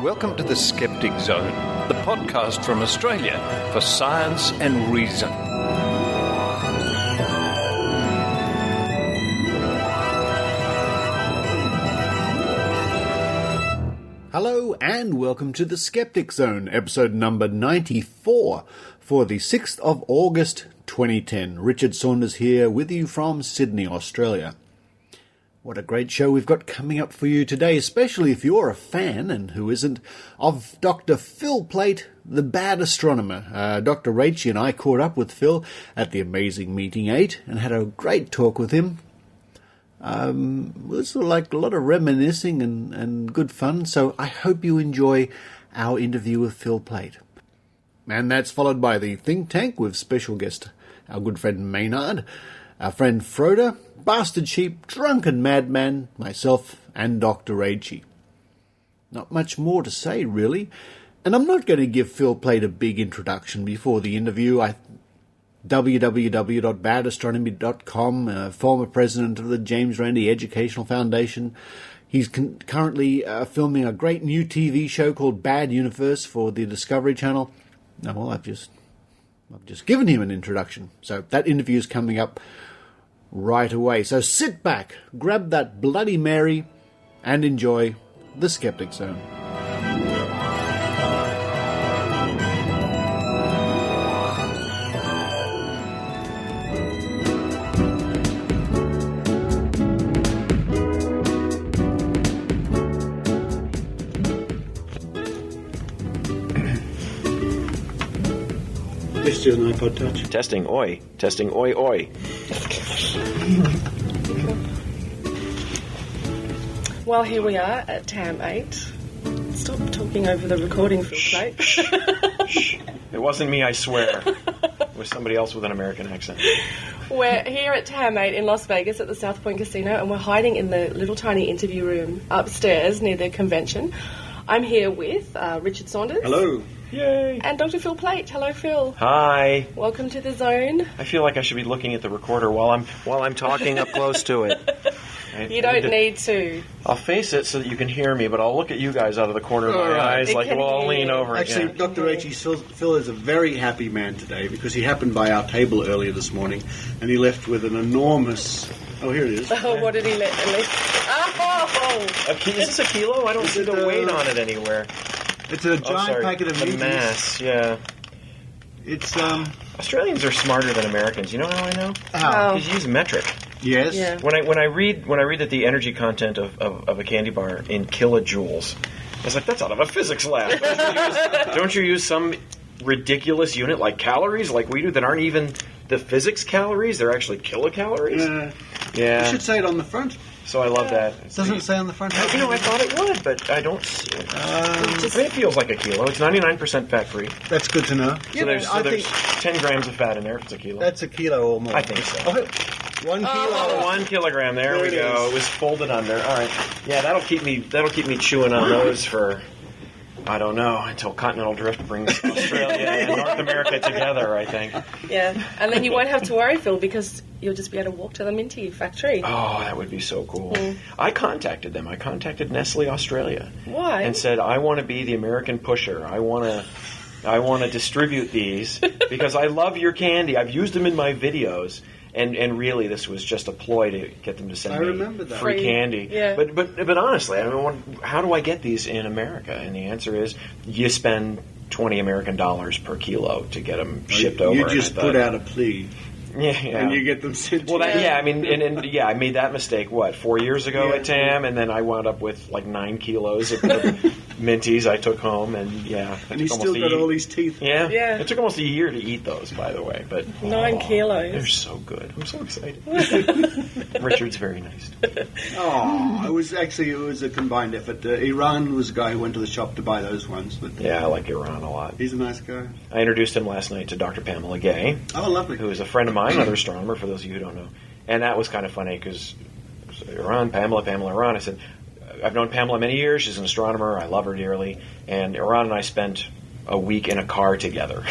Welcome to the Skeptic Zone, the podcast from Australia for science and reason. Hello and welcome to the Skeptic Zone, episode number 94 for the 6th of August 2010. Richard Saunders here with you from Sydney, Australia. What a great show we've got coming up for you today, especially if you're a fan, and who isn't, of Dr. Phil Plait, the bad astronomer. Dr. Rachael and I caught up with Phil at the Amazing Meeting 8 and had a great talk with him. It was like a lot of reminiscing and good fun, so I hope you enjoy our interview with Phil Plait. And that's followed by the Think Tank with special guest, our good friend Maynard, our friend Frode, Bastard Sheep, Drunken Madman, myself, and Dr. Rachael. Not much more to say, really, and I'm not going to give Phil Plait a big introduction before the interview. www.badastronomy.com, former president of the James Randi Educational Foundation. He's currently filming a great new TV show called Bad Universe for the Discovery Channel. No, well, I've just given him an introduction, so that interview is coming up right away. So sit back, grab that Bloody Mary, and enjoy the Skeptic Zone. This is an iPod Touch. Testing, oi. Testing, oi, oi. Well, here we are at TAM 8. Stop talking over the recording, Phil Plait. Shh. It wasn't me, I swear. It was somebody else with an American accent. We're here at TAM 8 in Las Vegas at the South Point Casino, and we're hiding in the little tiny interview room upstairs near the convention. I'm here with Richard Saunders. Hello. Yay. And Dr. Phil Plait. Hello, Phil. Hi. Welcome to the zone. I feel like I should be looking at the recorder while I'm talking up close to it. You don't need to. I'll face it so that you can hear me, but I'll look at you guys out of the corner of my eyes like, well, I'll lean over. Actually, again. Dr. Rachael, Phil is a very happy man today because he happened by our table earlier this morning and he left with an enormous... Oh, here it is. Oh, what did he let? Oh! Is this a kilo? I don't see the weight on it anywhere. It's a giant packet of the mass, yeah. It's, Australians are smarter than Americans. You know how I know? How? Because you use metric. Yes. Yeah. When I read that the energy content of a candy bar in kilojoules, I was like, that's out of a physics lab. Don't you use some ridiculous unit like calories, like we do, that aren't even the physics calories? They're actually kilocalories. Yeah. You should say it on the front. So I love that. Doesn't it say on the front? I thought it would, but I don't see it. It feels like a kilo. It's 99% fat-free. That's good to know. So there's 10 grams of fat in there if it's a kilo. That's a kilo or more. I think so. Oh, 1 kilo. Oh, 1 kilogram. There we go. It was folded under. All right. Yeah, that'll keep me chewing on those for, I don't know, until continental drift brings Australia and North America together, I think. Yeah, and then you won't have to worry, Phil, because you'll just be able to walk to the Minty factory. Oh, that would be so cool. I contacted them. I contacted Nestle Australia. Why? And said, I want to be the American pusher. I want to distribute these because I love your candy. I've used them in my videos. And really, this was just a ploy to get them to send me free candy. Yeah. But honestly, I mean, how do I get these in America? And the answer is, you spend $20 American per kilo to get them shipped over. You just put out a plea. Yeah. And you get them sent. Well, I mean, I made that mistake 4 years ago at TAM, and then I wound up with like 9 kilos of Minties I took home, and and he's still got all these teeth. Yeah. It took almost a year to eat those, by the way, but 9 kilos. They're so good. I'm so excited. Richard's very nice. It was a combined effort. Iran was a guy who went to the shop to buy those ones. But yeah, I like Iran a lot. He's a nice guy. I introduced him last night to Dr. Pamela Gay. Oh, lovely. Who is a friend of mine, another astronomer, for those of you who don't know. And that was kind of funny because Pamela, Iran. I said, I've known Pamela many years. She's an astronomer. I love her dearly. And Iran and I spent a week in a car together,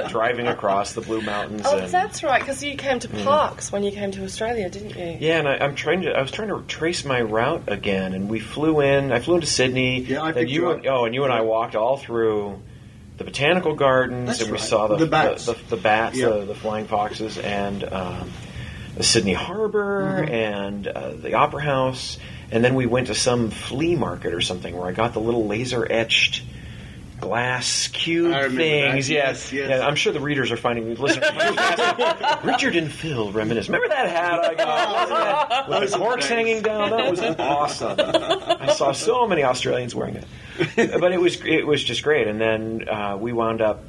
driving across the Blue Mountains. Oh, that's right, because you came to Parkes when you came to Australia, didn't you? Yeah, and I was trying to trace my route again, and we flew in. I flew into Sydney. Yeah, I then picked you up. and you and I walked all through the botanical gardens, That's and we right. saw The bats. the bats, Yeah. the flying foxes, and the Sydney Harbor, and the Opera House, and then we went to some flea market or something where I got the little laser etched glass cube I remember things. that. Yes. Yeah, I'm sure the readers are listeners Richard and Phil reminisce. Remember that hat I got? Wasn't that with the corks hanging down? That was awesome. I saw so many Australians wearing it, but it was just great. And then we wound up.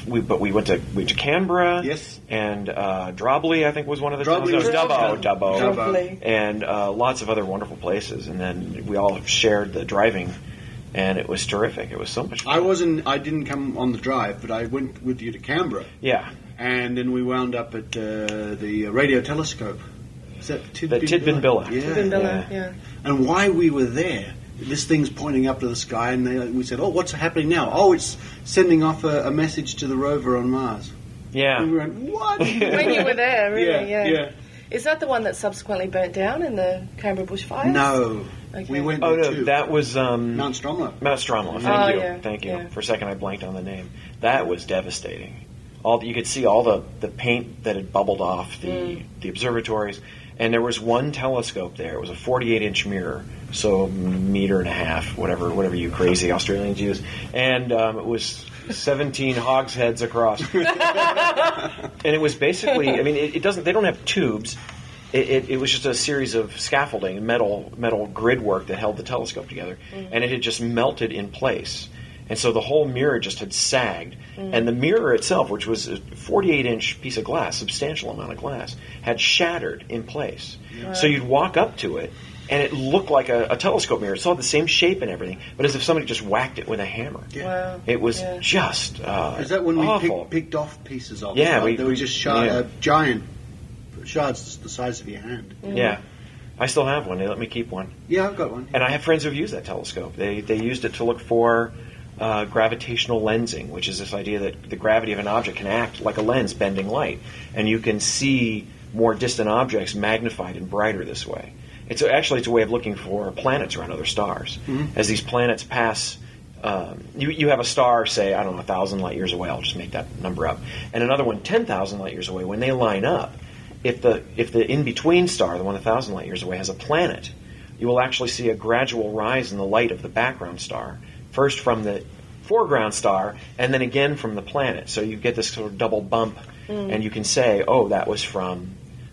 We went to Canberra. Yes. And Drobley, I think, was one of the towns. Drobley No, it was was Dubbo. Lovely. And lots of other wonderful places. And then we all shared the driving. And it was terrific. It was so much fun. I didn't come on the drive, but I went with you to Canberra. Yeah. And then we wound up at the radio telescope. Is that Tidbinbilla? Yeah. Tidbinbilla, yeah. And why we were there, this thing's pointing up to the sky, and we said, "Oh, what's happening now? Oh, it's sending off a message to the rover on Mars." Yeah. And we went, "What?" When you were there, really, yeah. Is that the one that subsequently burnt down in the Canberra bushfires? No. Okay. We went Oh, there no, too. that was... Mount Stromlo. Mount Stromlo. Thank you. Yeah. For a second, I blanked on the name. That was devastating. You could see all the paint that had bubbled off the observatories, and there was one telescope there. It was a 48-inch mirror, so meter and a half, whatever you crazy Australians use, and it was 17 hogsheads across, and it was basically. I mean, it doesn't. They don't have tubes. It was just a series of scaffolding, metal grid work that held the telescope together, and it had just melted in place. And so the whole mirror just had sagged. And the mirror itself, which was a 48-inch piece of glass, substantial amount of glass, had shattered in place. Wow. So you'd walk up to it, and it looked like a telescope mirror. It still had the same shape and everything, but as if somebody just whacked it with a hammer. Yeah. Wow. It was just Is that when awful. we picked off pieces of it? Yeah, Right? They were just giant shards the size of your hand. Yeah. I still have one. They let me keep one. Yeah, I've got one. And I have friends who've used that telescope. They used it to look for gravitational lensing, which is this idea that the gravity of an object can act like a lens bending light, and you can see more distant objects magnified and brighter this way. It's a way of looking for planets around other stars. As these planets pass, you have a star, say, 1,000 light years away. I'll just make that number up, and another one 10,000 light years away. When they line up, if the in-between star, the one 1,000 light years away, has a planet, you will actually see a gradual rise in the light of the background star. First from the foreground star, and then again from the planet. So you get this sort of double bump, and you can say, oh, that was from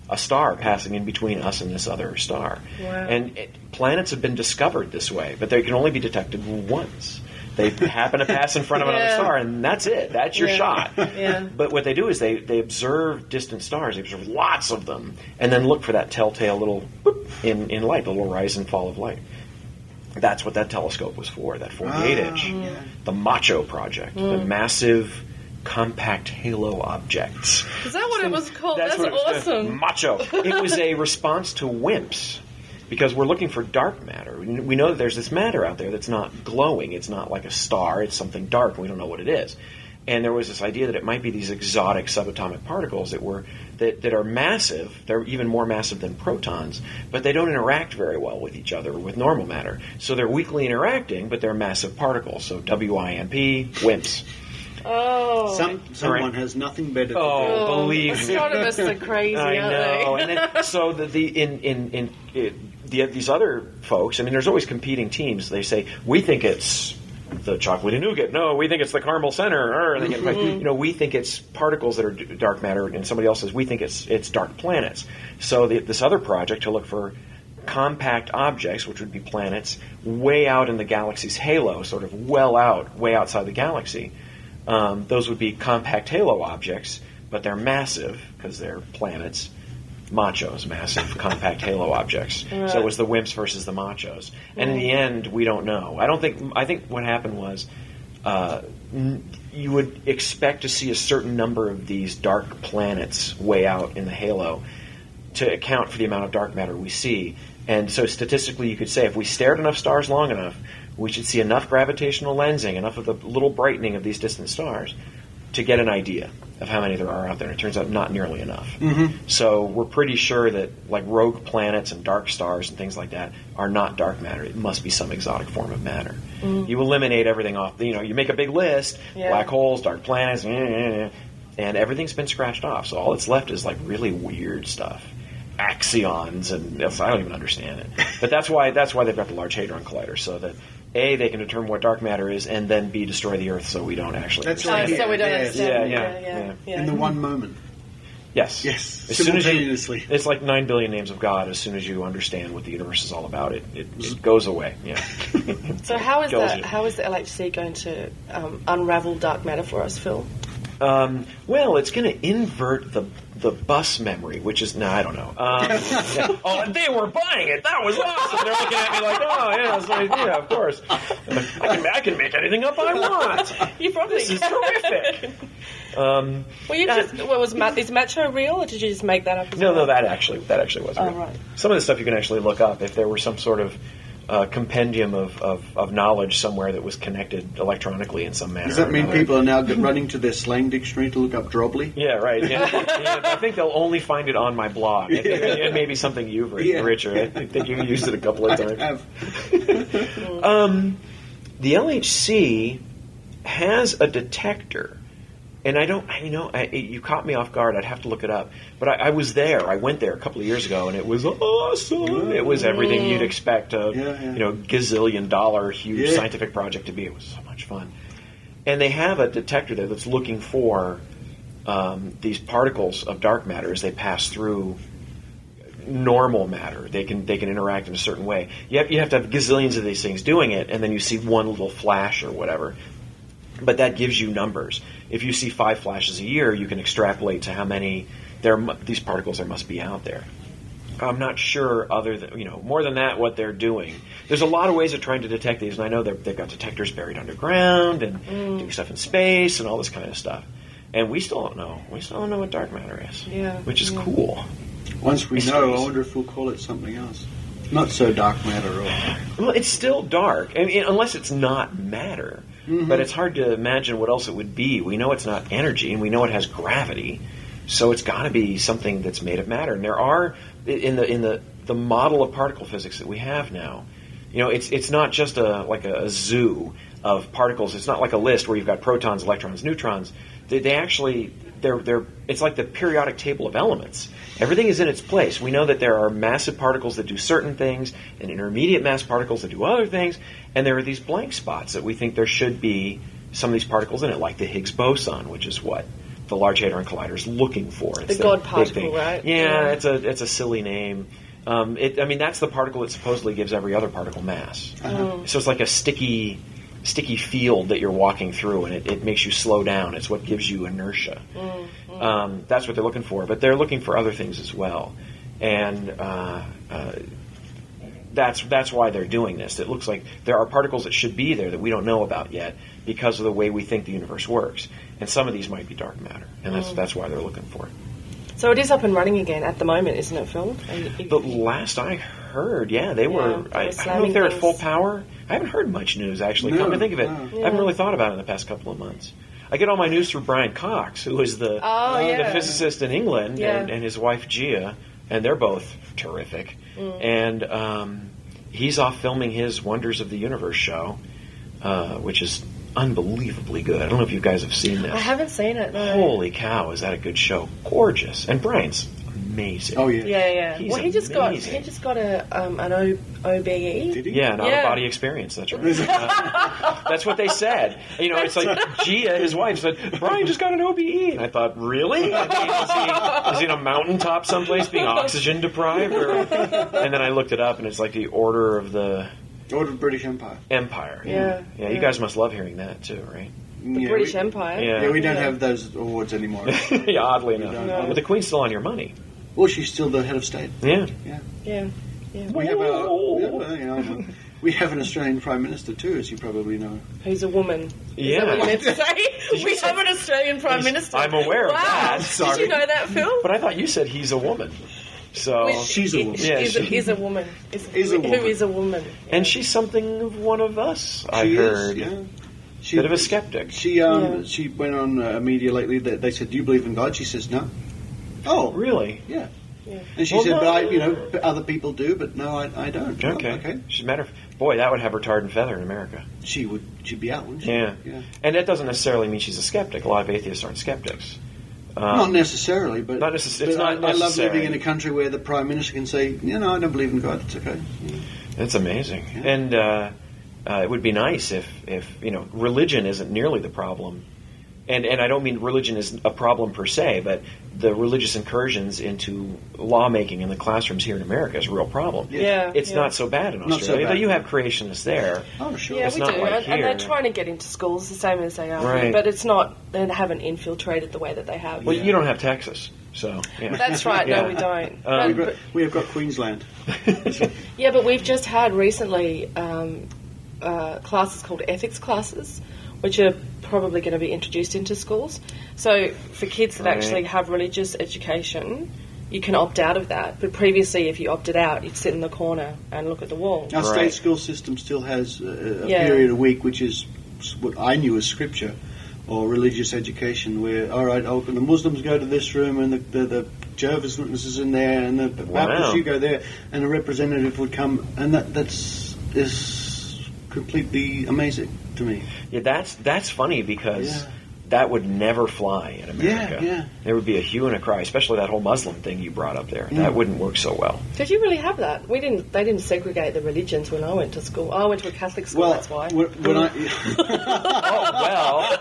a star passing in between us and this other star. Wow. And planets have been discovered this way, but they can only be detected once. They happen to pass in front of another star, and that's it. That's your shot. Yeah. But what they do is they observe distant stars. They observe lots of them, and then look for that telltale little whoop in light, the little rise and fall of light. That's what that telescope was for, that 48-inch. The MACHO project, the Massive Compact Halo Objects. Is that what it was called? That's what it was, awesome. MACHO. It was a response to WIMPs, because we're looking for dark matter. We know that there's this matter out there that's not glowing. It's not like a star. It's something dark, and we don't know what it is. And there was this idea that it might be these exotic subatomic particles that are massive. They're even more massive than protons, but they don't interact very well with each other with normal matter. So they're weakly interacting, but they're massive particles. So WIMP, WIMPs. Oh. Someone has nothing better to do. Oh, believe me. Astronomers are crazy, I aren't know. they? And then, so these other folks, I mean, there's always competing teams. They say, we think it's the chocolatey nougat. No, we think it's the caramel center. And they get we think it's particles that are dark matter, and somebody else says we think it's dark planets. So this other project to look for compact objects, which would be planets, way out in the galaxy's halo, sort of way outside the galaxy. Those would be compact halo objects, but they're massive because they're planets. Machos, massive compact halo objects. Right. So it was the WIMPs versus the machos. And in the end, we don't know. I think what happened was you would expect to see a certain number of these dark planets way out in the halo to account for the amount of dark matter we see. And so statistically, you could say if we stared enough stars long enough, we should see enough gravitational lensing, enough of the little brightening of these distant stars to get an idea of how many there are out there. And it turns out not nearly enough. Mm-hmm. So we're pretty sure that like rogue planets and dark stars and things like that are not dark matter. It must be some exotic form of matter. You eliminate everything off. You make a big list, black holes, dark planets, and everything's been scratched off. So all that's left is like really weird stuff. Axions, and I don't even understand it. But that's why they've got the Large Hadron Collider, so that A, they can determine what dark matter is, and then B, destroy the Earth so we don't actually understand it. So we don't understand. Yeah. In the one moment. Yes. Yes. As soon as Simultaneously. it's like 9 billion names of God. As soon as you understand what the universe is all about, it goes away. Yeah. So how is Kills that? you. How is the LHC going to unravel dark matter for us, Phil? Well, it's going to invert the bus memory, which is I don't know. Oh, they were buying it. That was awesome. They're looking at me like, oh yeah, it's an idea. Of course, I can make anything up I want. You probably This is terrific. Is Macho real, or did you just make that up? No, that actually was real. Right. Some of the stuff you can actually look up if there were some sort of compendium of knowledge somewhere that was connected electronically in some manner. Does that or mean another. people are now running to their slang dictionary to look up drobbly? Yeah, right. Yeah. I think they'll only find it on my blog. I think it may be something you've written, Richard. I think you used it a couple of times. I have. The LHC has a detector, and I don't, you caught me off guard. I'd have to look it up. But I was there. I went there a couple of years ago, and it was awesome. It was everything you'd expect a gazillion-dollar huge scientific project to be. It was so much fun. And they have a detector there that's looking for these particles of dark matter as they pass through normal matter. They can interact in a certain way. You have to have gazillions of these things doing it, and then you see one little flash or whatever. But that gives you numbers. If you see 5 flashes a year, you can extrapolate to how many these particles there must be out there. I'm not sure other than, more than that, what they're doing. There's a lot of ways of trying to detect these, and I know they've got detectors buried underground and doing stuff in space and all this kind of stuff. And we still don't know. We still don't know what dark matter is, which is cool. Once we know, I wonder if we'll call it something else. Not so dark matter. Well, it's still dark, unless it's not matter. Mm-hmm. But it's hard to imagine what else it would be. We know it's not energy, and we know it has gravity. So it's got to be something that's made of matter. And there are, in the model of particle physics that we have now, it's not just a zoo of particles. It's not like a list where you've got protons, electrons, neutrons. They're it's like the periodic table of elements. Everything is in its place. We know that there are massive particles that do certain things and intermediate mass particles that do other things, and there are these blank spots that we think there should be some of these particles in it, like the Higgs boson, which is what the Large Hadron Collider is looking for. It's the God particle, right? Yeah, it's a silly name. That's the particle that supposedly gives every other particle mass. Uh-huh. So it's like a sticky field that you're walking through, and it makes you slow down. It's what gives you inertia. That's what they're looking for, but they're looking for other things as well, and that's why they're doing this. It looks like there are particles that should be there that we don't know about yet because of the way we think the universe works, and some of these might be dark matter, and that's why they're looking for it. So it is up and running again at the moment, isn't it, Phil? But last I heard, they were. I don't know if they're at full power. I haven't heard much news, actually. Come to think of it, I haven't really thought about it in the past couple of months. I get all my news through Brian Cox, who is the physicist in England, and his wife Gia, and they're both terrific. And he's off filming his Wonders of the Universe show, which is unbelievably good. I don't know if you guys have seen that. I haven't seen it, no. Holy cow, is that a good show? Gorgeous. And Brian's amazing. Oh, yeah. Yeah. He's Well, he just got an OBE. Did he? Yeah, an out-of-body experience. That's right. That's what they said. It's like Gia, his wife, said, Brian just got an OBE. And I thought, really? Is he in a mountaintop someplace being oxygen deprived? And then I looked it up, and it's like the Order of the British Empire. Empire. Yeah. You guys must love hearing that, too, right? The British Empire. Yeah. We don't have those awards anymore. Yeah, oddly enough. No. But the Queen's still on your money. Well, she's still the head of state. Yeah. Yeah. We have an Australian Prime Minister too, as you probably know. Who's a woman. Yeah. Is that what you meant to say? We have an Australian Prime Minister. I'm aware of that. Did you know that, Phil? But I thought you said he's a woman. So she's a woman. Yeah, is a woman. Is a woman. Who is a woman. and she's something of one of us. I She heard. is, yeah. Bit of a skeptic. She went on media lately. They said, "Do you believe in God?" She says, "No." Oh, Really? yeah. Yeah. And she Well, said, no. "But other people do, but no, I don't." Oh, Okay. She's a matter of boy, that would have her tarred and feather in America. She'd be out, wouldn't she? Yeah. Yeah. And that doesn't necessarily mean she's a skeptic. A lot of atheists aren't skeptics. Not necessarily, but Not necess- it's not I love necessary. living in a country where the Prime Minister can say, I don't believe in God. It's okay. It's amazing. Yeah. And it would be nice if religion isn't nearly the problem. And I don't mean religion is a problem per se, but the religious incursions into lawmaking in the classrooms here in America is a real problem. Yeah. It's not so bad in Not so Australia, bad. though you have creationists there. Oh, sure. Yeah, It's we not do, like and here. they're trying to get into schools the same as they are, Right. but it's not. They haven't infiltrated the way that they have. Well, you don't have Texas, so yeah. That's right. Yeah. No, we don't. We have got Queensland. Yeah, but we've just had recently classes called ethics classes, which are probably going to be introduced into schools. So for kids that Right. actually have religious education, you can opt out of that. But previously, if you opted out, you'd sit in the corner and look at the wall. Our Right. state school system still has a Yeah. period a week, which is what I knew as scripture or religious education, where, all right, the Muslims go to this room and the Jehovah's Witnesses in there and the Baptists, you go there, and a representative would come, and is completely amazing to me. Yeah, that's funny because Yeah. that would never fly in America. Yeah. There would be a hue and a cry, especially that whole Muslim thing you brought up there. That wouldn't work so well. Did you really have that? We didn't. They didn't segregate the religions when I went to school. I went to a Catholic school. Well, That's why. when I Oh, well,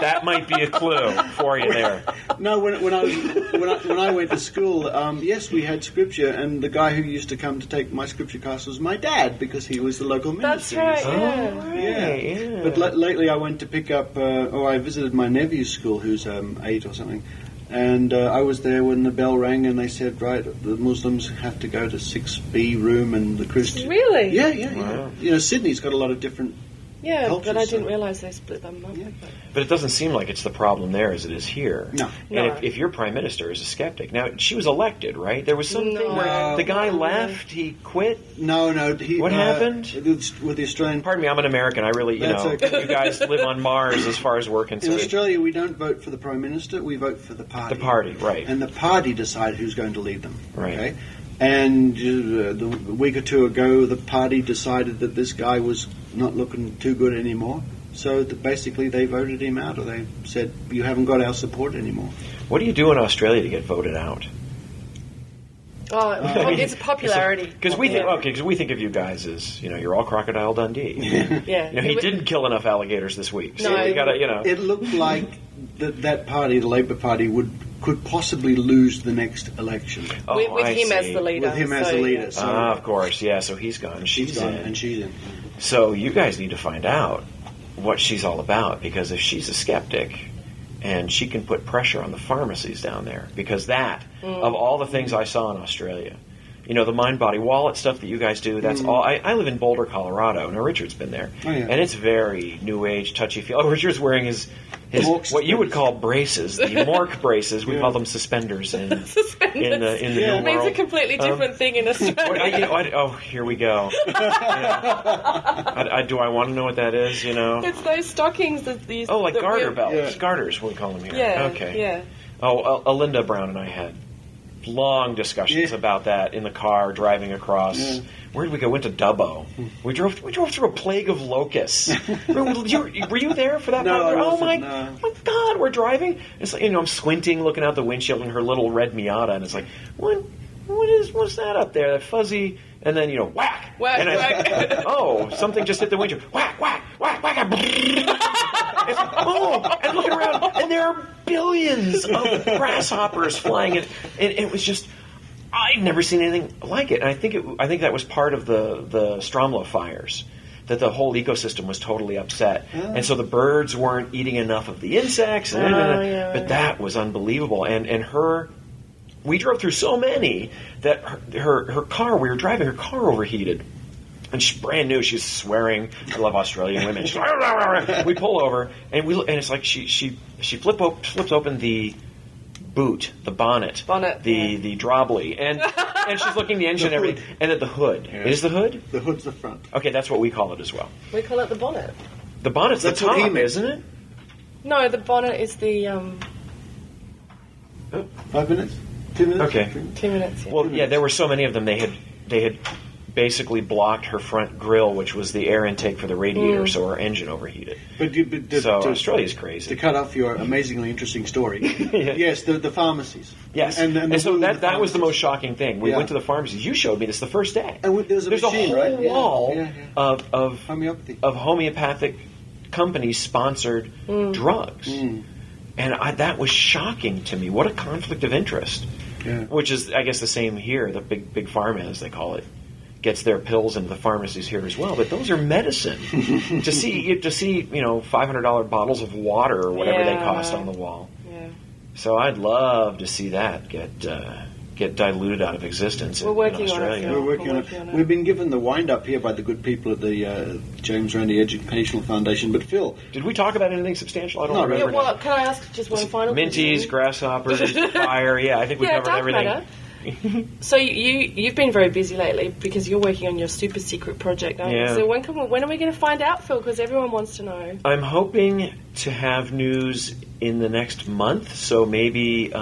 that might be a clue for you there. no, when I went to school, yes, we had scripture, and the guy who used to come to take my scripture class was my dad because he was the local That's minister. right. So- Yeah. Yeah. But lately I went to pick up, I visited my nephew's school, who's 8 or something, and I was there when the bell rang, and they said, right, the Muslims have to go to 6B room, and the Christians... Really? Yeah. Wow. Sydney's got a lot of different... Yeah, cultures, but I didn't so- realise they split them up. Yeah. But it doesn't seem like it's the problem there as it is here. No. And No. if your prime minister is a skeptic, now she was elected, right? There was something No. where the guy left, he quit. No. What happened? With the Australian... Pardon me, I'm an American. I really, That's okay. you guys live on Mars as far as we're In concerned. Australia, we don't vote for the Prime Minister, we vote for the party. The party, right. And the party decide who's going to lead them. Right. Okay? And a week or two ago, the party decided that this guy was not looking too good anymore. So basically, they voted him out, or they said, you haven't got our support anymore. What do you do in Australia to get voted out? Oh, it's popularity. Because we think of you guys as you're all Crocodile Dundee. Yeah. He didn't kill enough alligators this week, so No. we gotta It looked like that party, the Labor Party, could possibly lose the next election. Oh, with I him as see. the leader. With him as so, the leader. yeah. So Of course, yeah. So he's gone. She's gone, in. and she's in. So you guys need to find out what she's all about, because if she's a skeptic and she can put pressure on the pharmacies down there, because that, of all the things I saw in Australia, the mind-body wallet stuff that you guys do, that's all. I live in Boulder, Colorado. Now, Richard's been there. Oh, yeah. And it's very New Age, touchy-feely. Oh, Richard's wearing his Mork what you would call braces, the Mork braces. We Yeah. call them suspenders in the Suspenders. in the Yeah. new It means world. a completely different thing in Australia. Oh, here we go. Do I want to know what that is? It's those stockings that these. Oh, like that garter we're- belts. Yeah. Garters, we call them here. Yeah. Okay. Yeah. Oh, Alinda Brown and I had long discussions Yeah. about that in the car driving across. Yeah. Where did we go? Went to Dubbo. We drove through a plague of locusts. were you there for that? No, part? I Oh wasn't, my, no. my God, we're driving. It's like I'm squinting, looking out the windshield in her little red Miata, and it's like, what's that up there? That fuzzy. And then whack, Whack, and whack. oh, something just hit the windshield. Whack, whack, whack, whack. It's like, and looking around, and there are billions of grasshoppers flying, and it was just, I'd never seen anything like it. And I think that was part of the Stromlo fires, that the whole ecosystem was totally upset, and so the birds weren't eating enough of the insects. But that was unbelievable, and her. We drove through so many that her car, we were driving, her car overheated. And she's brand new. She's swearing. I love Australian women. She's like, we pull over, and it's like she flips open the boot, the bonnet, the drobbly, and she's looking at the engine and everything, and then the hood. Yeah. Is the hood? The hood's the front. Okay, that's what we call it as well. We call it the bonnet. The bonnet's the top, isn't it? No, the bonnet is the... 5 minutes? 2 minutes? Okay. 2 minutes, yeah. Well, yeah, there were so many of them, they had basically blocked her front grille, which was the air intake for the radiator, so her engine overheated. So Australia's crazy. To cut off your amazingly interesting story, yes, the pharmacies. Yes, and so that was the most shocking thing. We went to the pharmacies. You showed me this the first day. And there's a machine, whole wall of homeopathic company-sponsored drugs. And that was shocking to me. What a conflict of interest. Yeah. Which is, I guess, the same here. The big pharma, as they call it, gets their pills into the pharmacies here as well. But those are medicine. to see $500 bottles of water or whatever they cost on the wall. Yeah. So I'd love to see that get diluted out of existence. We're working in Australia. on it. We're working on it. We've been given the wind up here by the good people at the James Randi Educational Foundation. But Phil, did we talk about anything substantial? I don't remember. Yeah, well, can I ask just one final Minties, question? Grasshoppers, fire. Yeah, I think we covered everything. Matter. So you've been very busy lately because you're working on your super secret project, aren't you? So when are we going to find out, Phil? Because everyone wants to know. I'm hoping to have news in the next month. So maybe.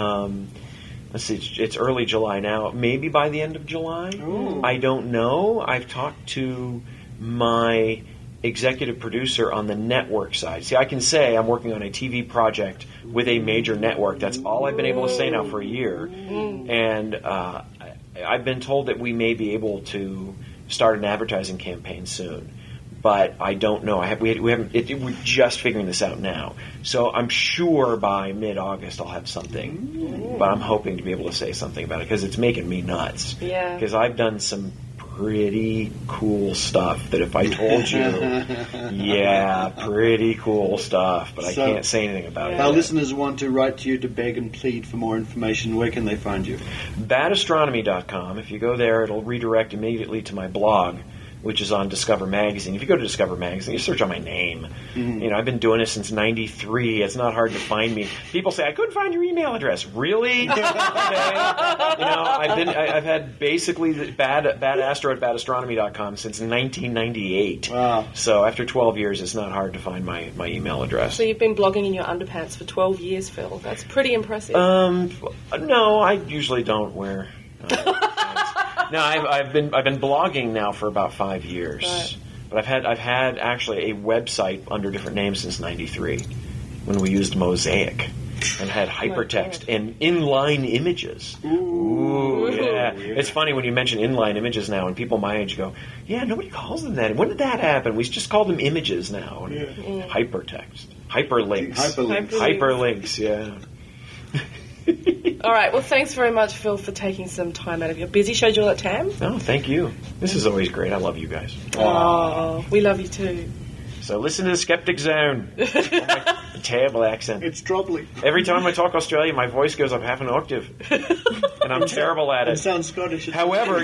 Let's see, it's early July now. Maybe by the end of July? Ooh. I don't know. I've talked to my executive producer on the network side. See, I can say I'm working on a TV project with a major network. That's all I've been able to say now for a year. And I've been told that we may be able to start an advertising campaign soon. But I don't know. We're just figuring this out now. So I'm sure by mid-August I'll have something. But I'm hoping to be able to say something about it because it's making me nuts. Yeah. Because I've done some pretty cool stuff that if I told you, pretty cool stuff. But I can't say anything about it. Our listeners want to write to you to beg and plead for more information. Where can they find you? badastronomy.com. If you go there, it'll redirect immediately to my blog, which is on Discover Magazine. If you go to Discover Magazine, you search on my name. I've been doing this since '93. It's not hard to find me. People say I couldn't find your email address. Really? Okay. I've had basically the badastro at badastronomy.com since 1998. Wow. So after 12 years, it's not hard to find my email address. So you've been blogging in your underpants for 12 years, Phil. That's pretty impressive. No, I usually don't wear. No, I've been blogging now for about 5 years, right. But I've had actually a website under different names since '93 when we used Mosaic and had hypertext and inline images. Ooh, yeah. It's funny when you mention inline images now, and people my age go, "Yeah, nobody calls them that. When did that happen? We just call them images now." Hypertext, hyperlinks. Yeah. All right. Well, thanks very much, Phil, for taking some time out of your busy schedule at TAM. Oh, thank you. This is always great. I love you guys. Oh, we love you too. So listen to the Skeptic Zone. My terrible accent. It's troubling. Every time I talk Australian, my voice goes up half an octave. And I'm terrible at it. It sounds Scottish. However,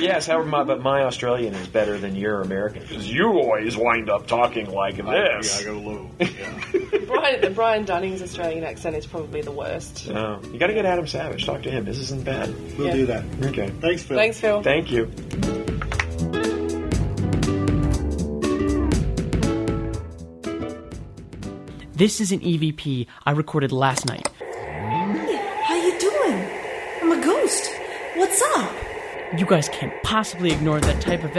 my Australian is better than your American. Because you always wind up talking like this. I go low. Yeah. Brian Dunning's Australian accent is probably the worst. No. You got to get Adam Savage. Talk to him. This isn't bad. We'll do that. Okay. Thanks, Phil. Thanks, Phil. Thank you. This is an EVP I recorded last night. How you doing? I'm a ghost. What's up? You guys can't possibly ignore that type of...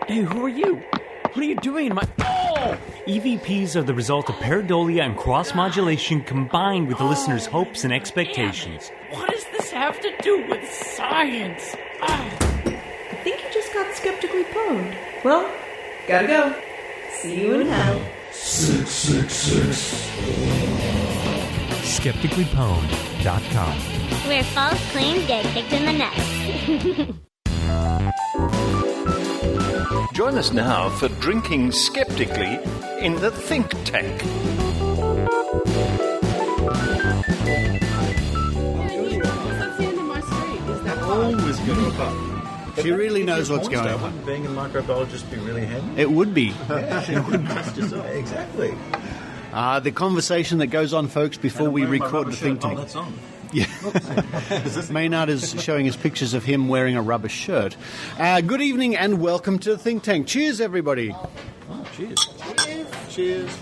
Hey, who are you? What are you doing in my... Oh! EVPs are the result of pareidolia and cross-modulation combined with the listener's hopes and expectations. What does this have to do with science? I think you just got skeptically pwned. Well, gotta go. See you in hell. 666. SkepticallyPwned.com. Where false claims get kicked in the nuts. Join us now for Drinking Skeptically in the Think Tank. That's the end of my street. Is that Always good. She really knows what's going on. Wouldn't being a microbiologist be really handy? It would be. Exactly. The conversation that goes on, folks, before we record the think tank. Oh, that's on. Yeah. Maynard is showing us pictures of him wearing a rubber shirt. Good evening and welcome to the Think Tank. Cheers, everybody. Oh, cheers. Cheers.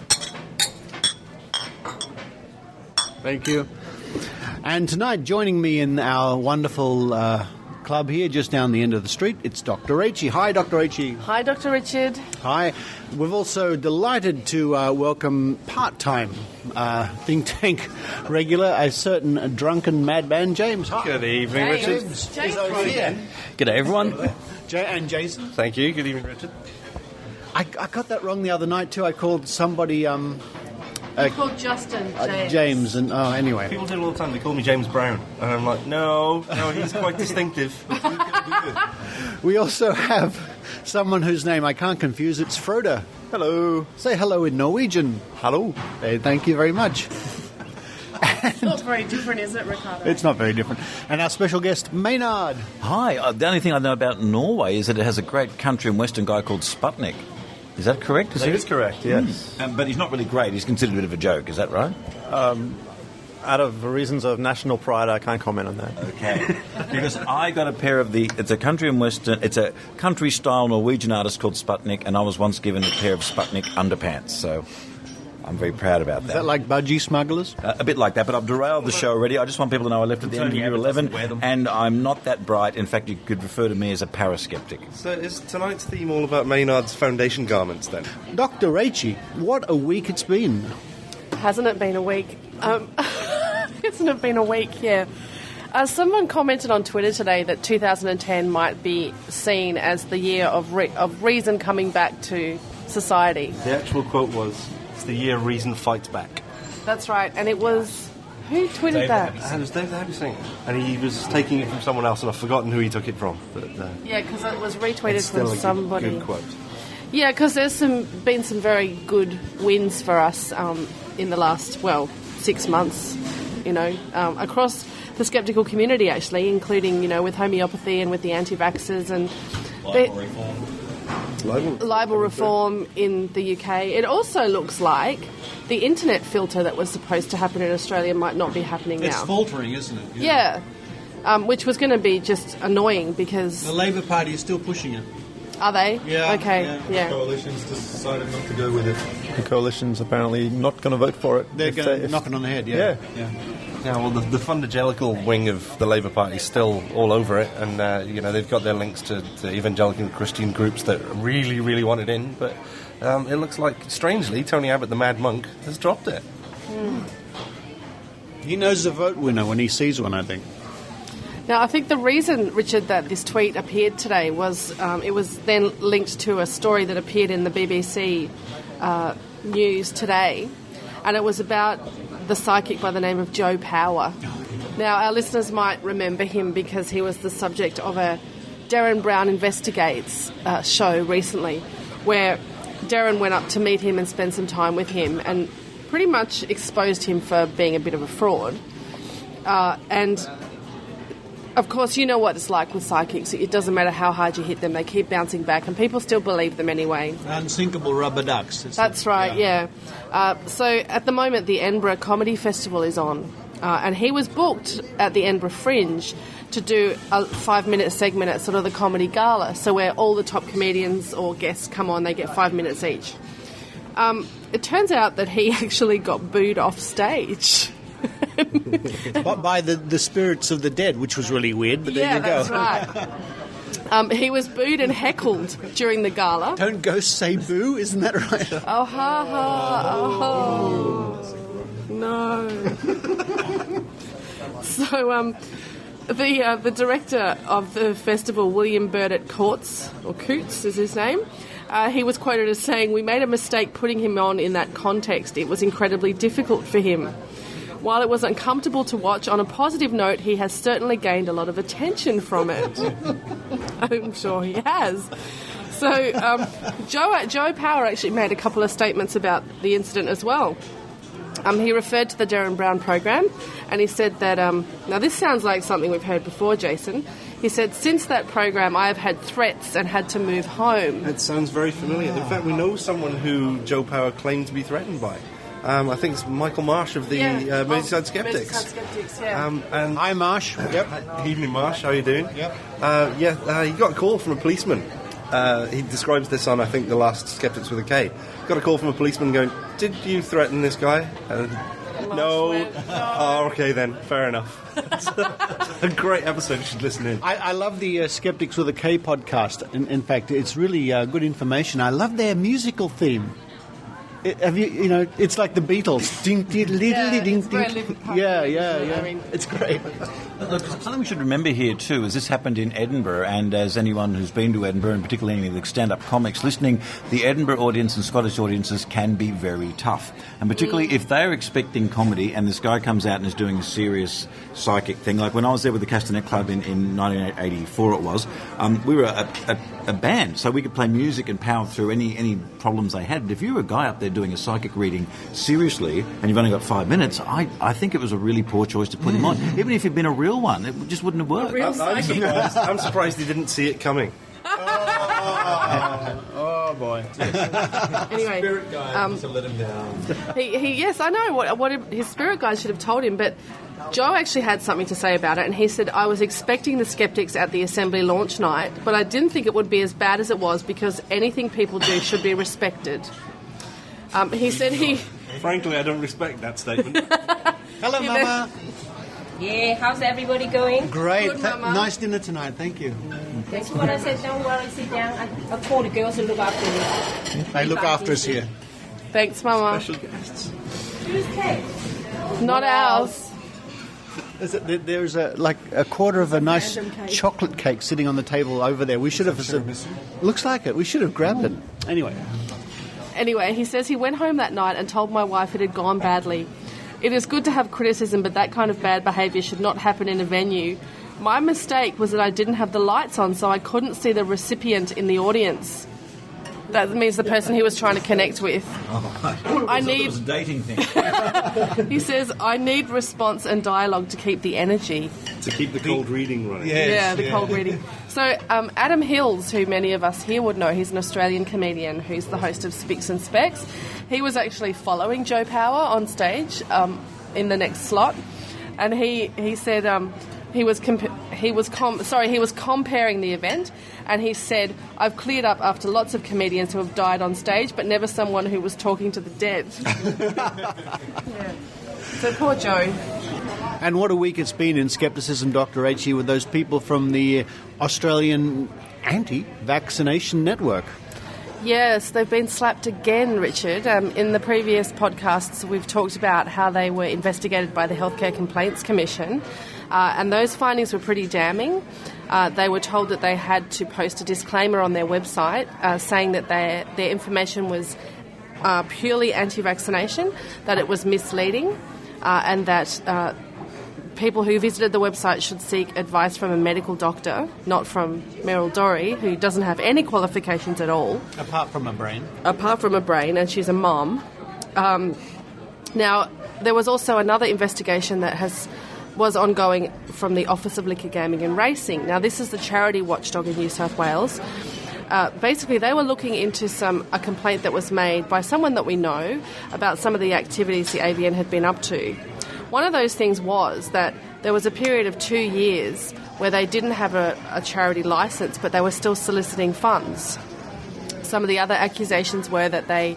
Thank you. And tonight, joining me in our wonderful club here, just down the end of the street, it's Dr. Rachael. Hi, Dr. Rachael. Hi, Dr. Richard. Hi. We're also delighted to welcome part-time Think Tank regular, a certain drunken madman, James. Hi. Good evening, Richard. James. G'day, everyone. And Jason. Thank you. Good evening, Richard. I got that wrong the other night, too. I called somebody... I called Justin James, and anyway. People do it all the time. They call me James Brown, and I'm like, no, he's quite distinctive. We also have someone whose name I can't confuse. It's Frode. Hello. Say hello in Norwegian. Hello. Hey, thank you very much. It's not very different, is it, Ricardo? It's not very different. And our special guest, Maynard. Hi. The only thing I know about Norway is that it has a great country and western guy called Sputnik. Is that correct? That is correct, yes. But he's not really great. He's considered a bit of a joke. Is that right? Out of reasons of national pride, I can't comment on that. Okay. Because I got a pair of it's a country and western, it's a country-style Norwegian artist called Sputnik, and I was once given a pair of Sputnik underpants, so I'm very proud about that. Is that like budgie smugglers? A bit like that, but I've derailed the show already. I just want people to know I left at the end of year 11, and I'm not that bright. In fact, you could refer to me as a paraskeptic. So is tonight's theme all about Maynard's foundation garments, then? Dr. Rachael, what a week it's been. Hasn't it been a week? Hasn't it been a week, yeah. Someone commented on Twitter today that 2010 might be seen as the year of reason coming back to society. The actual quote was, it's the year reason fights back. That's right, and it was... Who tweeted that? It was David Habising, and he was taking it from someone else, and I've forgotten who he took it from. But yeah, because it was retweeted from somebody. Good quote. Yeah, because there's been some very good wins for us in the last 6 months. Across the skeptical community, actually, including with homeopathy and with the anti-vaxxers and libel reform in the UK. It also looks like the internet filter that was supposed to happen in Australia might not be happening now. It's faltering, isn't it? Yeah. Which was going to be just annoying because... The Labor Party is still pushing it. Are they? Yeah. Okay, yeah. The coalition's decided not to go with it. The coalition's apparently not going to vote for it. They're going to knock it on the head, yeah. Yeah, well, the fundagelical wing of the Labour Party is still all over it, and they've got their links to evangelical Christian groups that really, really want it in, but it looks like, strangely, Tony Abbott, the mad monk, has dropped it. He knows the vote winner when he sees one, I think. Now, I think the reason, Richard, that this tweet appeared today was it was then linked to a story that appeared in the BBC news today, and it was about the psychic by the name of Joe Power. Now, our listeners might remember him because he was the subject of a Darren Brown Investigates show recently, where Darren went up to meet him and spend some time with him and pretty much exposed him for being a bit of a fraud. And... Of course, you know what it's like with psychics. It doesn't matter how hard you hit them, they keep bouncing back, and people still believe them anyway. Unsinkable rubber ducks. That's right, yeah. So at the moment, the Edinburgh Comedy Festival is on, and he was booked at the Edinburgh Fringe to do a 5-minute segment at sort of the comedy gala, so where all the top comedians or guests come on, they get 5 minutes each. It turns out that he actually got booed off stage. By the spirits of the dead, which was really weird, but there you go. That's right. He was booed and heckled during the gala. Don't ghosts say boo? Isn't that right? Oh, ha, ha, oh. No. So, the director of the festival, William Burdett Coates is his name, he was quoted as saying, "We made a mistake putting him on in that context. It was incredibly difficult for him. While it was uncomfortable to watch, on a positive note, he has certainly gained a lot of attention from it." I'm sure he has. So Joe Power actually made a couple of statements about the incident as well. He referred to the Darren Brown program, and he said that, now this sounds like something we've heard before, Jason. He said, "Since that program, I have had threats and had to move home." It sounds very familiar. In fact, we know someone who Joe Power claimed to be threatened by. I think it's Michael Marsh of the Merseyside Skeptics. Merseyside Skeptics, yeah. And Hi, Marsh. Yep. Evening, Marsh. How are you doing? Yep. He got a call from a policeman. He describes this on, I think, the last Skeptics with a K. Got a call from a policeman going, "Did you threaten this guy?" No. Oh, okay then. Fair enough. It's a great episode. You should listen in. I love the Skeptics with a K podcast. In fact, it's really good information. I love their musical theme. Have you know, it's like the Beatles. Ding, ding, ding, ding, ding. Yeah. I mean, it's great. Look, something we should remember here too is this happened in Edinburgh, and as anyone who's been to Edinburgh, and particularly any of the stand-up comics listening, the Edinburgh audience and Scottish audiences can be very tough. And particularly if they're expecting comedy and this guy comes out and is doing a serious psychic thing. Like when I was there with the Castanet Club in 1984 it was, we were a band, so we could play music and power through any problems they had. But if you were a guy up there doing a psychic reading seriously and you've only got 5 minutes, I think it was a really poor choice to put him on. Even if he'd been a real one, it just wouldn't have worked. I'm surprised he didn't see it coming. Oh boy. Anyway, spirit guide to let him down. Yes, I know what his spirit guide should have told him, but Joe actually had something to say about it, and he said, "I was expecting the Skeptics at the Assembly launch night, but I didn't think it would be as bad as it was because anything people do should be respected." He said Frankly, I don't respect that statement. Hello, Mama. Yeah, how's everybody going? Great. Good, Mama. Nice dinner tonight. Thank you. That's what I said. Don't worry, sit down. I'll call the girls to look after you. They look after us here. Thanks, Mama. Special guests. Who's cake? Not ours. There's a quarter of a nice chocolate cake sitting on the table over there. We should have. Looks like it. We should have grabbed it. Anyway, he says he went home that night and told my wife it had gone badly. It is good to have criticism, but that kind of bad behaviour should not happen in a venue. My mistake was that I didn't have the lights on, so I couldn't see the recipient in the audience. That means the person he was trying to connect with. It was a dating thing. He says, "I need response and dialogue to keep the energy." To keep the cold reading running. Cold reading. So Adam Hills, who many of us here would know, he's an Australian comedian who's the host of Spicks and Specs. He was actually following Joe Power on stage in the next slot, and he said he was comparing the event, and he said, "I've cleared up after lots of comedians who have died on stage, but never someone who was talking to the dead." So poor Joe. And what a week it's been in Skepticism, Dr. H, with those people from the Australian Anti-Vaccination Network. Yes, they've been slapped again, Richard. In the previous podcasts, we've talked about how they were investigated by the Healthcare Complaints Commission, and those findings were pretty damning. They were told that they had to post a disclaimer on their website saying that their information was purely anti-vaccination, that it was misleading, and that people who visited the website should seek advice from a medical doctor, not from Meryl Dorey, who doesn't have any qualifications at all. Apart from a brain, and she's a mom. Now, there was also another investigation that was ongoing from the Office of Liquor, Gaming and Racing. Now, this is the charity watchdog in New South Wales. Basically, they were looking into a complaint that was made by someone that we know about some of the activities the AVN had been up to. One of those things was that there was a period of 2 years where they didn't have a charity licence, but they were still soliciting funds. Some of the other accusations were that they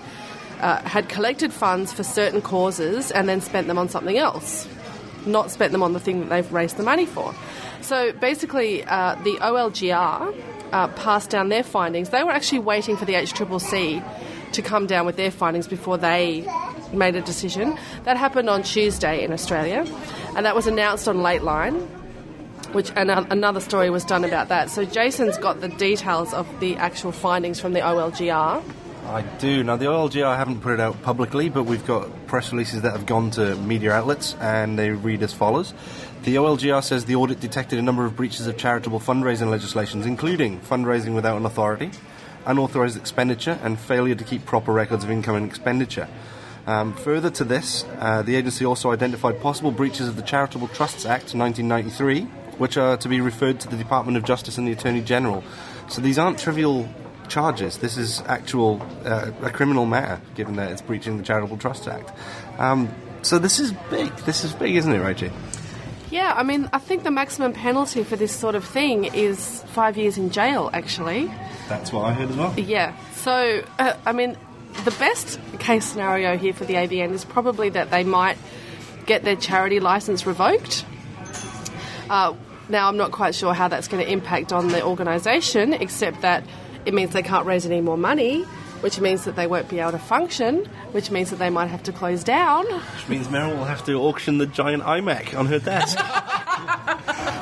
had collected funds for certain causes and then spent them on something else, not spent them on the thing that they've raised the money for. So basically, the OLGR passed down their findings. They were actually waiting for the HCCC to come down with their findings before they made a decision. That happened on Tuesday in Australia, and that was announced on Lateline, and another story was done about that. So Jason's got the details of the actual findings from the OLGR. I do. Now, the OLGR haven't put it out publicly, but we've got press releases that have gone to media outlets, and they read as follows. The OLGR says the audit detected a number of breaches of charitable fundraising legislations, including fundraising without an authority, unauthorised expenditure, and failure to keep proper records of income and expenditure. Further to this, the agency also identified possible breaches of the Charitable Trusts Act 1993, which are to be referred to the Department of Justice and the Attorney General. So these aren't trivial charges. This is actual a criminal matter, given that it's breaching the Charitable Trust Act. So this is big. This is big, isn't it, Rachael? Yeah, I mean, I think the maximum penalty for this sort of thing is 5 years in jail, actually. That's what I heard as well. Yeah. So, I mean, the best case scenario here for the AVN is probably that they might get their charity licence revoked. Now, I'm not quite sure how that's going to impact on the organisation, except that it means they can't raise any more money, which means that they won't be able to function, which means that they might have to close down. Which means Meryl will have to auction the giant iMac on her desk.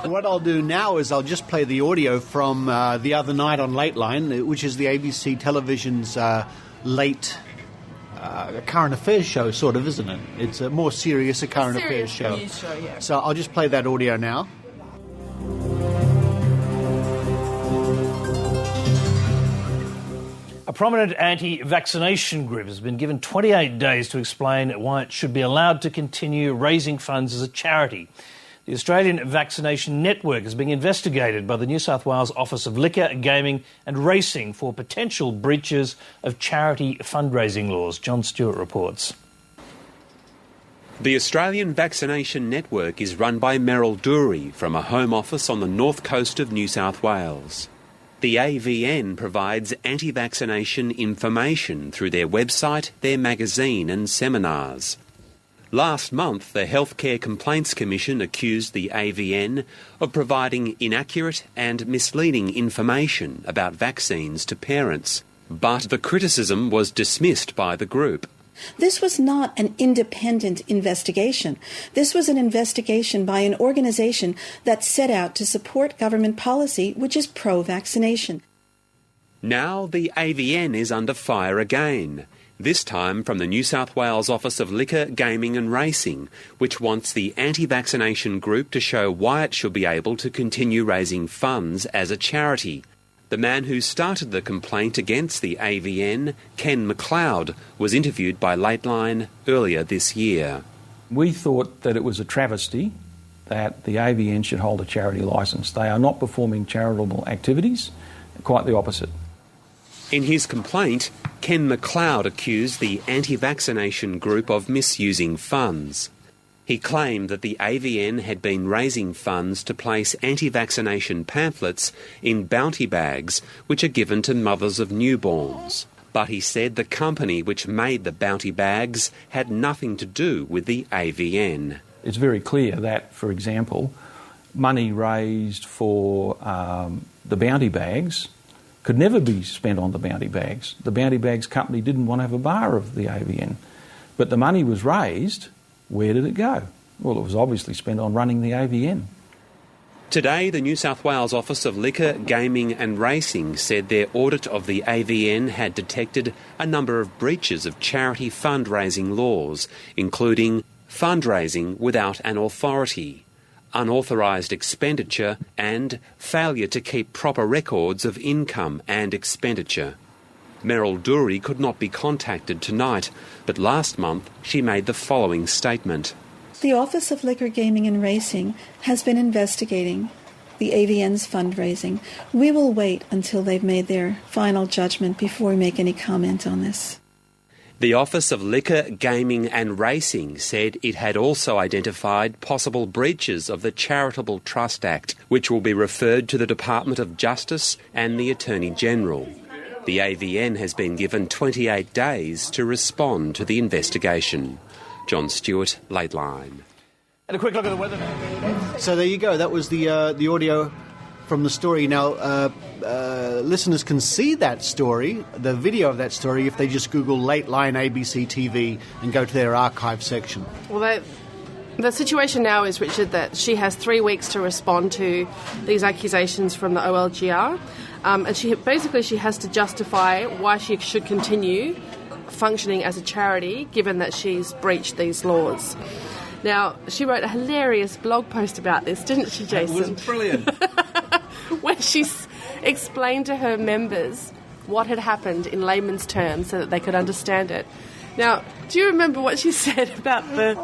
What I'll do now is I'll just play the audio from the other night on Late Line, which is the ABC television's late current affairs show, sort of, isn't it? It's a more serious current affairs show. News show, yeah. So I'll just play that audio now. A prominent anti-vaccination group has been given 28 days to explain why it should be allowed to continue raising funds as a charity. The Australian Vaccination Network is being investigated by the New South Wales Office of Liquor, Gaming and Racing for potential breaches of charity fundraising laws. John Stewart reports. The Australian Vaccination Network is run by Meryl Dury from a home office on the north coast of New South Wales. The AVN provides anti-vaccination information through their website, their magazine and seminars. Last month, the Healthcare Complaints Commission accused the AVN of providing inaccurate and misleading information about vaccines to parents, but the criticism was dismissed by the group. This was not an independent investigation. This was an investigation by an organisation that set out to support government policy which is pro-vaccination. Now the AVN is under fire again, this time from the New South Wales Office of Liquor, Gaming and Racing, which wants the anti-vaccination group to show why it should be able to continue raising funds as a charity. The man who started the complaint against the AVN, Ken McLeod, was interviewed by Late Line earlier this year. We thought that it was a travesty that the AVN should hold a charity licence. They are not performing charitable activities, quite the opposite. In his complaint, Ken McLeod accused the anti-vaccination group of misusing funds. He claimed that the AVN had been raising funds to place anti-vaccination pamphlets in bounty bags which are given to mothers of newborns. But he said the company which made the bounty bags had nothing to do with the AVN. It's very clear that, for example, money raised for the bounty bags could never be spent on the bounty bags. The bounty bags company didn't want to have a bar of the AVN. But the money was raised. Where did it go? Well, it was obviously spent on running the AVN. Today, the New South Wales Office of Liquor, Gaming and Racing said their audit of the AVN had detected a number of breaches of charity fundraising laws, including fundraising without an authority, unauthorised expenditure and failure to keep proper records of income and expenditure. Meryl Dury could not be contacted tonight, but last month she made the following statement. The Office of Liquor, Gaming and Racing has been investigating the AVN's fundraising. We will wait until they've made their final judgment before we make any comment on this. The Office of Liquor, Gaming and Racing said it had also identified possible breaches of the Charitable Trust Act, which will be referred to the Department of Justice and the Attorney-General. The AVN has been given 28 days to respond to the investigation. John Stewart, Late Line. And a quick look at the weather now. So there you go. That was the audio from the story. Now, listeners can see that story, the video of that story, if they just Google Late Line ABC TV and go to their archive section. Well, the situation now is, Richard, that she has 3 weeks to respond to these accusations from the OLGR. And she has to justify why she should continue functioning as a charity, given that she's breached these laws. Now, she wrote a hilarious blog post about this, didn't she, Jason? It was brilliant. Where she explained to her members what had happened in layman's terms so that they could understand it. Now, do you remember what she said about the...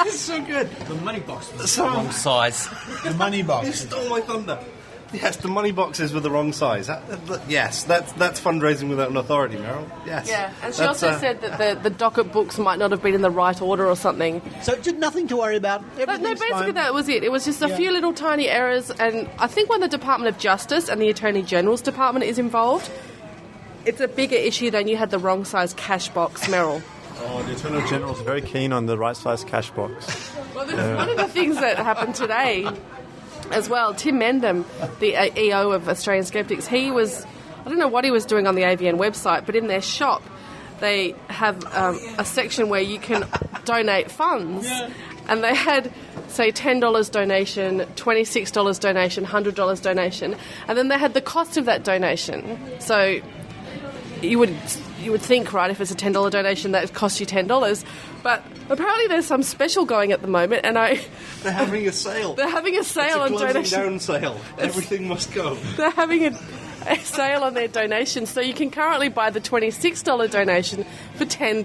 It's so good. The money box was the wrong size. The money box. You stole my thunder. Yes, the money boxes were the wrong size. Yes, that's fundraising without an authority, Meryl. Yes. Yeah, and she also said that the docket books might not have been in the right order or something. So just nothing to worry about. No, basically fine. that was it. It was just a few little tiny errors, and I think when the Department of Justice and the Attorney General's Department is involved, it's a bigger issue than you had the wrong size cash box, Meryl. Oh, the Attorney General's very keen on the right size cash box. Well, one of the things that happened today as well, Tim Mendham, the EO of Australian Skeptics, I don't know what he was doing on the AVN website, but in their shop they have a section where you can donate funds, and they had, say, $10 donation, $26 donation, $100 donation, and then they had the cost of that donation. So you would think, right, if it's a $10 donation, that costs you $10. But apparently there's some special going at the moment, and They're having a sale. They're having a sale on donation. It's a closing down sale. Everything must go. They're having a sale on their donations, so you can currently buy the $26 donation for $10.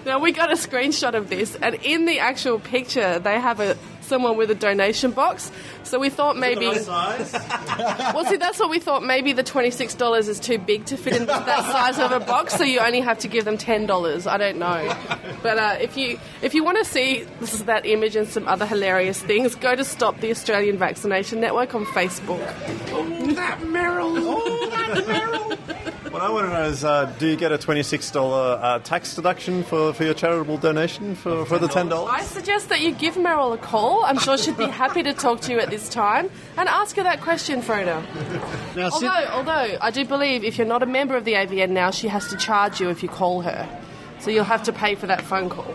Now, we got a screenshot of this, and in the actual picture, they have someone with a donation box. So we thought maybe... Well, see, that's what we thought. Maybe the $26 is too big to fit in that size of a box, so you only have to give them $10. I don't know. But if you want to see that image and some other hilarious things, go to Stop the Australian Vaccination Network on Facebook. Oh, that Meryl! What I want to know is, do you get a $26 tax deduction for your charitable donation for the $10? I suggest that you give Meryl a call. I'm sure she'd be happy to talk to you at this time and ask her that question, Frode. Now, although I do believe if you're not a member of the AVN now, she has to charge you if you call her. So you'll have to pay for that phone call.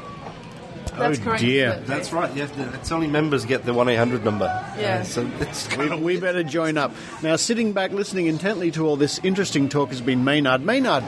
That's correct. Dear. That's right. It's only members get the 1-800 number. Yeah. So we better join up. Now, sitting back listening intently to all this interesting talk has been Maynard. Maynard,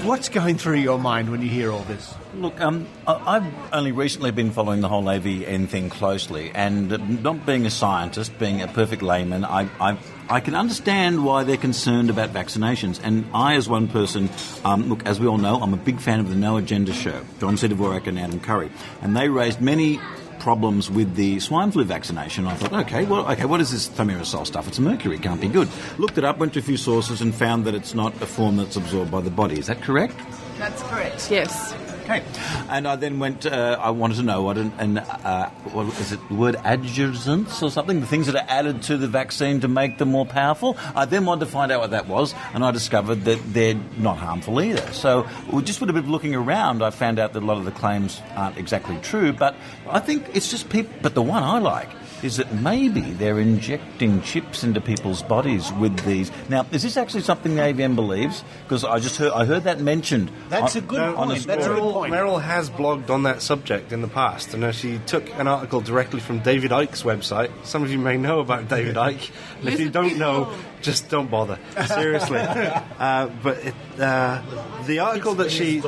what's going through your mind when you hear all this? Look, I've only recently been following the whole AVN thing closely, and not being a scientist, being a perfect layman, I can understand why they're concerned about vaccinations. And I, as one person, look, as we all know, I'm a big fan of the No Agenda show, John C. Dvorak and Adam Curry, and they raised many problems with the swine flu vaccination. I thought, okay, what is this thimerosal stuff? It's mercury, it can't be good. Looked it up, went to a few sources, and found that it's not a form that's absorbed by the body. Is that correct? That's correct, yes. Okay. And I then went, I wanted to know what is it, the word adjuvants or something? The things that are added to the vaccine to make them more powerful. I then wanted to find out what that was, and I discovered that they're not harmful either. So just with a bit of looking around, I found out that a lot of the claims aren't exactly true, but I think it's just people. But the one I like is that maybe they're injecting chips into people's bodies with these. Now, is this actually something the AVN believes? Because I heard that mentioned. That's a good point. That's a good point. Meryl has blogged on that subject in the past, and she took an article directly from David Icke's website. Some of you may know about David Icke, and if you don't know, just don't bother. Seriously. But the article that she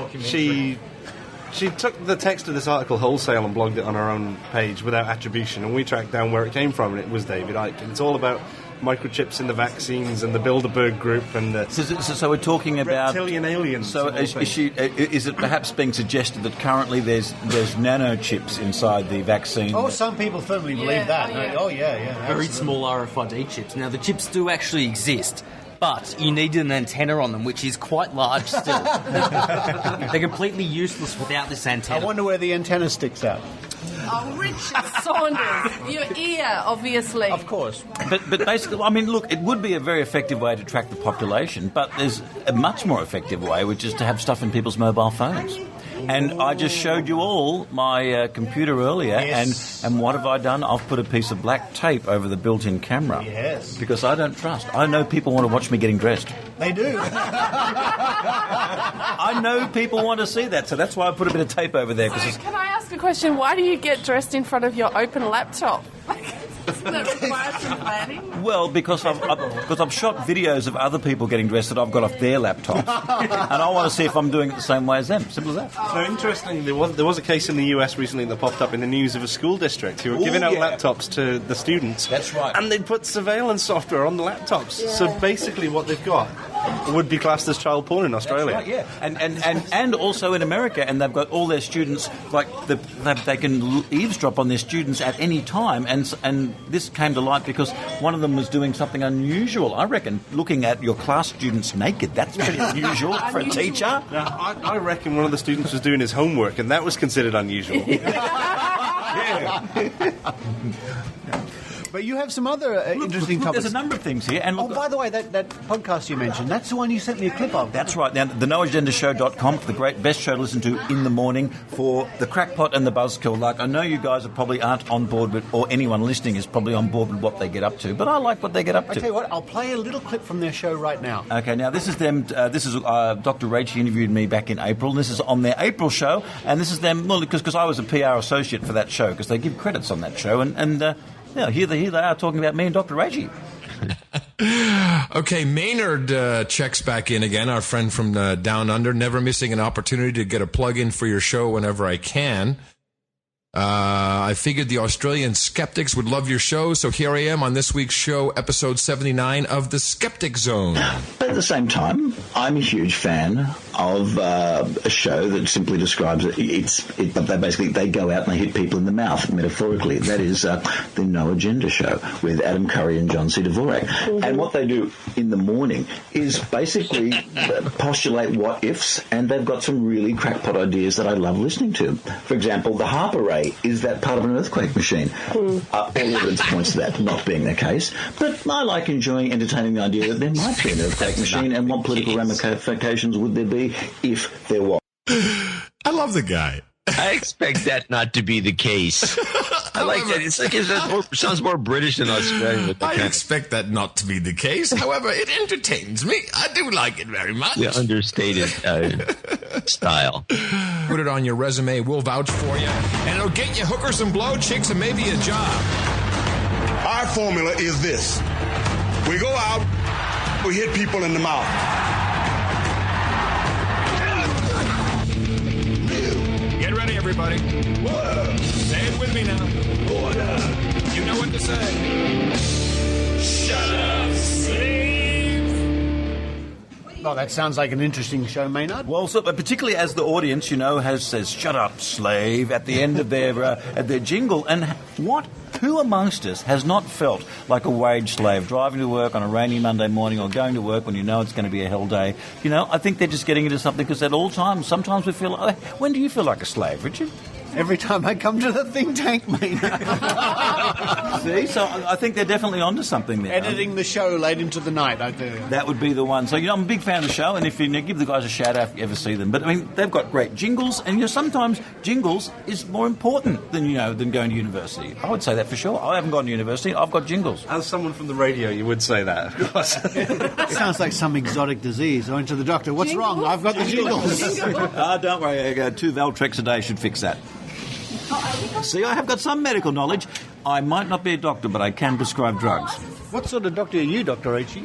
took the text of this article wholesale and blogged it on her own page without attribution, and we tracked down where it came from, and it was David Icke. And it's all about microchips in the vaccines and the Bilderberg Group and the... So we're talking about... reptilian aliens. So is it perhaps being suggested that currently there's nanochips inside the vaccine? Oh, some people firmly believe that. Oh, yeah. Very small RFID chips. Now, the chips do actually exist, but you need an antenna on them, which is quite large still. They're completely useless without this antenna. I wonder where the antenna sticks out. Oh, Richard Saunders, your ear, obviously. Of course. But basically, I mean, look, it would be a very effective way to track the population, but there's a much more effective way, which is to have stuff in people's mobile phones. And I just showed you all my computer earlier, yes. and what have I done? I've put a piece of black tape over the built-in camera. Yes. Because I don't trust. I know people want to watch me getting dressed. They do. I know people want to see that, so that's why I put a bit of tape over there. So can I ask a question? Why do you get dressed in front of your open laptop? Doesn't that require some planning? Well, because I've shot videos of other people getting dressed that I've got off their laptops, and I want to see if I'm doing it the same way as them. Simple as that. So interesting, there was a case in the US recently that popped up in the news of a school district who were giving out laptops to the students. That's right. And they'd put surveillance software on the laptops. Yeah. So basically what they've got would be classed as child porn in Australia. That's right, yeah. And also in America, and they've got all their students, like they can eavesdrop on their students at any time, and this came to light because one of them was doing something unusual. I reckon looking at your class students naked, that's pretty unusual for a teacher. Now, I reckon one of the students was doing his homework, and that was considered unusual. But you have some other interesting topics. There's a number of things here. And by the way, that podcast you mentioned, that's the one you sent me a clip of. That's right. Now, the noagendashow.com, the great best show to listen to in the morning for the crackpot and the buzzkill. Like, I know you guys probably aren't on board with, or anyone listening is probably on board with what they get up to, but I like what they get up to. I tell you what, I'll play a little clip from their show right now. Okay, now this is them. This is Dr. Rachael interviewed me back in April. And this is on their April show, and this is them, well, because I was a PR associate for that show, because they give credits on that show, and yeah, here they are talking about me and Dr. Rachael. Okay, Maynard checks back in again, our friend from Down Under, never missing an opportunity to get a plug-in for your show whenever I can. I figured the Australian skeptics would love your show, so here I am on this week's show, episode 79 of the Skeptic Zone. But at the same time, I'm a huge fan of a show that simply describes it. But they go out and they hit people in the mouth, metaphorically. That is the No Agenda Show with Adam Curry and John C. Dvorak. Mm-hmm. And what they do in the morning is basically postulate what-ifs, and they've got some really crackpot ideas that I love listening to. For example, the Harper Ray, is that part of an earthquake machine? All evidence points to that not being the case. But I like entertaining the idea that there might be an earthquake machine, and what political ramifications would there be if there was? I love the guy. I expect that not to be the case. I like that. It's like it sounds more British than Australian. I expect that not to be the case. However, it entertains me. I do like it very much. The understated style. Put it on your resume. We'll vouch for you. And it'll get you hookers and blow chicks and maybe a job. Our formula is this. We go out, we hit people in the mouth. Get ready, everybody. Whoa. Say it with me now. Order. You know what to say. Shut up, slave. Well, that sounds like an interesting show, Maynard. Well, so, particularly as the audience, says "Shut up, slave" at the end of their jingle. And who amongst us has not felt like a wage slave driving to work on a rainy Monday morning or going to work when you know it's going to be a hell day? I think they're just getting into something because at all times, sometimes we feel like... When do you feel like a slave, Richard? Every time I come to the think tank, Maynard. See? So I think they're definitely onto something there. Editing the show late into the night, I do. That would be the one. So, I'm a big fan of the show, and if you give the guys a shout-out if you ever see them. But, they've got great jingles, and, sometimes jingles is more important than going to university. I would say that for sure. I haven't gone to university. I've got jingles. As someone from the radio, you would say that, of course. It sounds like some exotic disease. I went to the doctor. What's wrong? I've got the jingles. Don't worry. 2 Valtrex a day should fix that. See, I have got some medical knowledge. I might not be a doctor, but I can prescribe drugs. What sort of doctor are you, Dr. Rachael?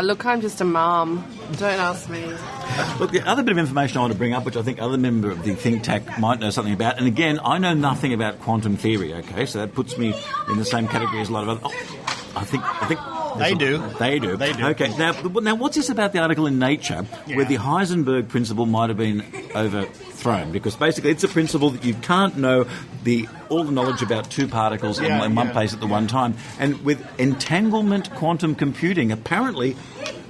Look, I'm just a mum. Don't ask me. Look, the other bit of information I want to bring up, which I think other member of the think tank might know something about, and again, I know nothing about quantum theory, okay, so that puts me in the same category as a lot of other... I think They do. Okay, now what's this about the article in Nature where the Heisenberg principle might have been overthrown? Because basically it's a principle that you can't know all the knowledge about two particles in one place at the one time. And with entanglement quantum computing, apparently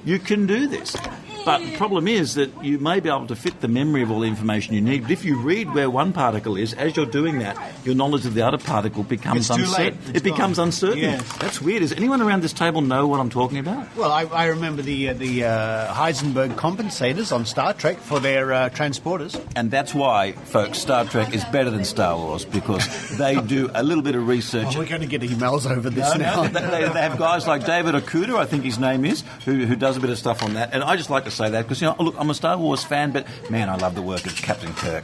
you can do this. But the problem is that you may be able to fit the memory of all the information you need, but if you read where one particle is, as you're doing that, your knowledge of the other particle becomes uncertain. It becomes uncertain. Yes. That's weird. Does anyone around this table know what I'm talking about? Well, I remember the Heisenberg compensators on Star Trek for their transporters. And that's why, folks, Star Trek is better than Star Wars, because they do a little bit of research. Oh, we're going to get emails over this now. No, they have guys like David Okuda, I think his name is, who does a bit of stuff on that. And I just like to say that because, look, I'm a Star Wars fan, but, man, I love the work of Captain Kirk.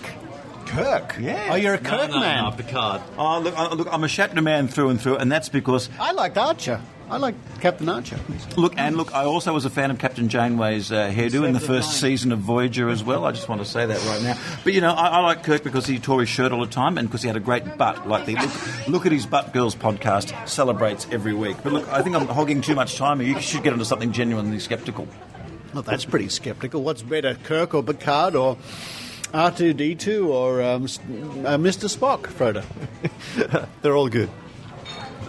Kirk? Yeah. Oh, you're a Kirk man? No, Picard. Oh, look, I'm a Shatner man through and through, and that's because... I liked Archer. I like Captain Archer. Look, I also was a fan of Captain Janeway's hairdo in the first season of Voyager as well. I just want to say that right now. But, I like Kirk because he tore his shirt all the time and because he had a great butt. Like the Look at His Butt Girls podcast celebrates every week. But, look, I think I'm hogging too much time. You should get into something genuinely sceptical. Well, that's pretty sceptical. What's better, Kirk or Picard or R2-D2 or Mr. Spock, Frode? They're all good.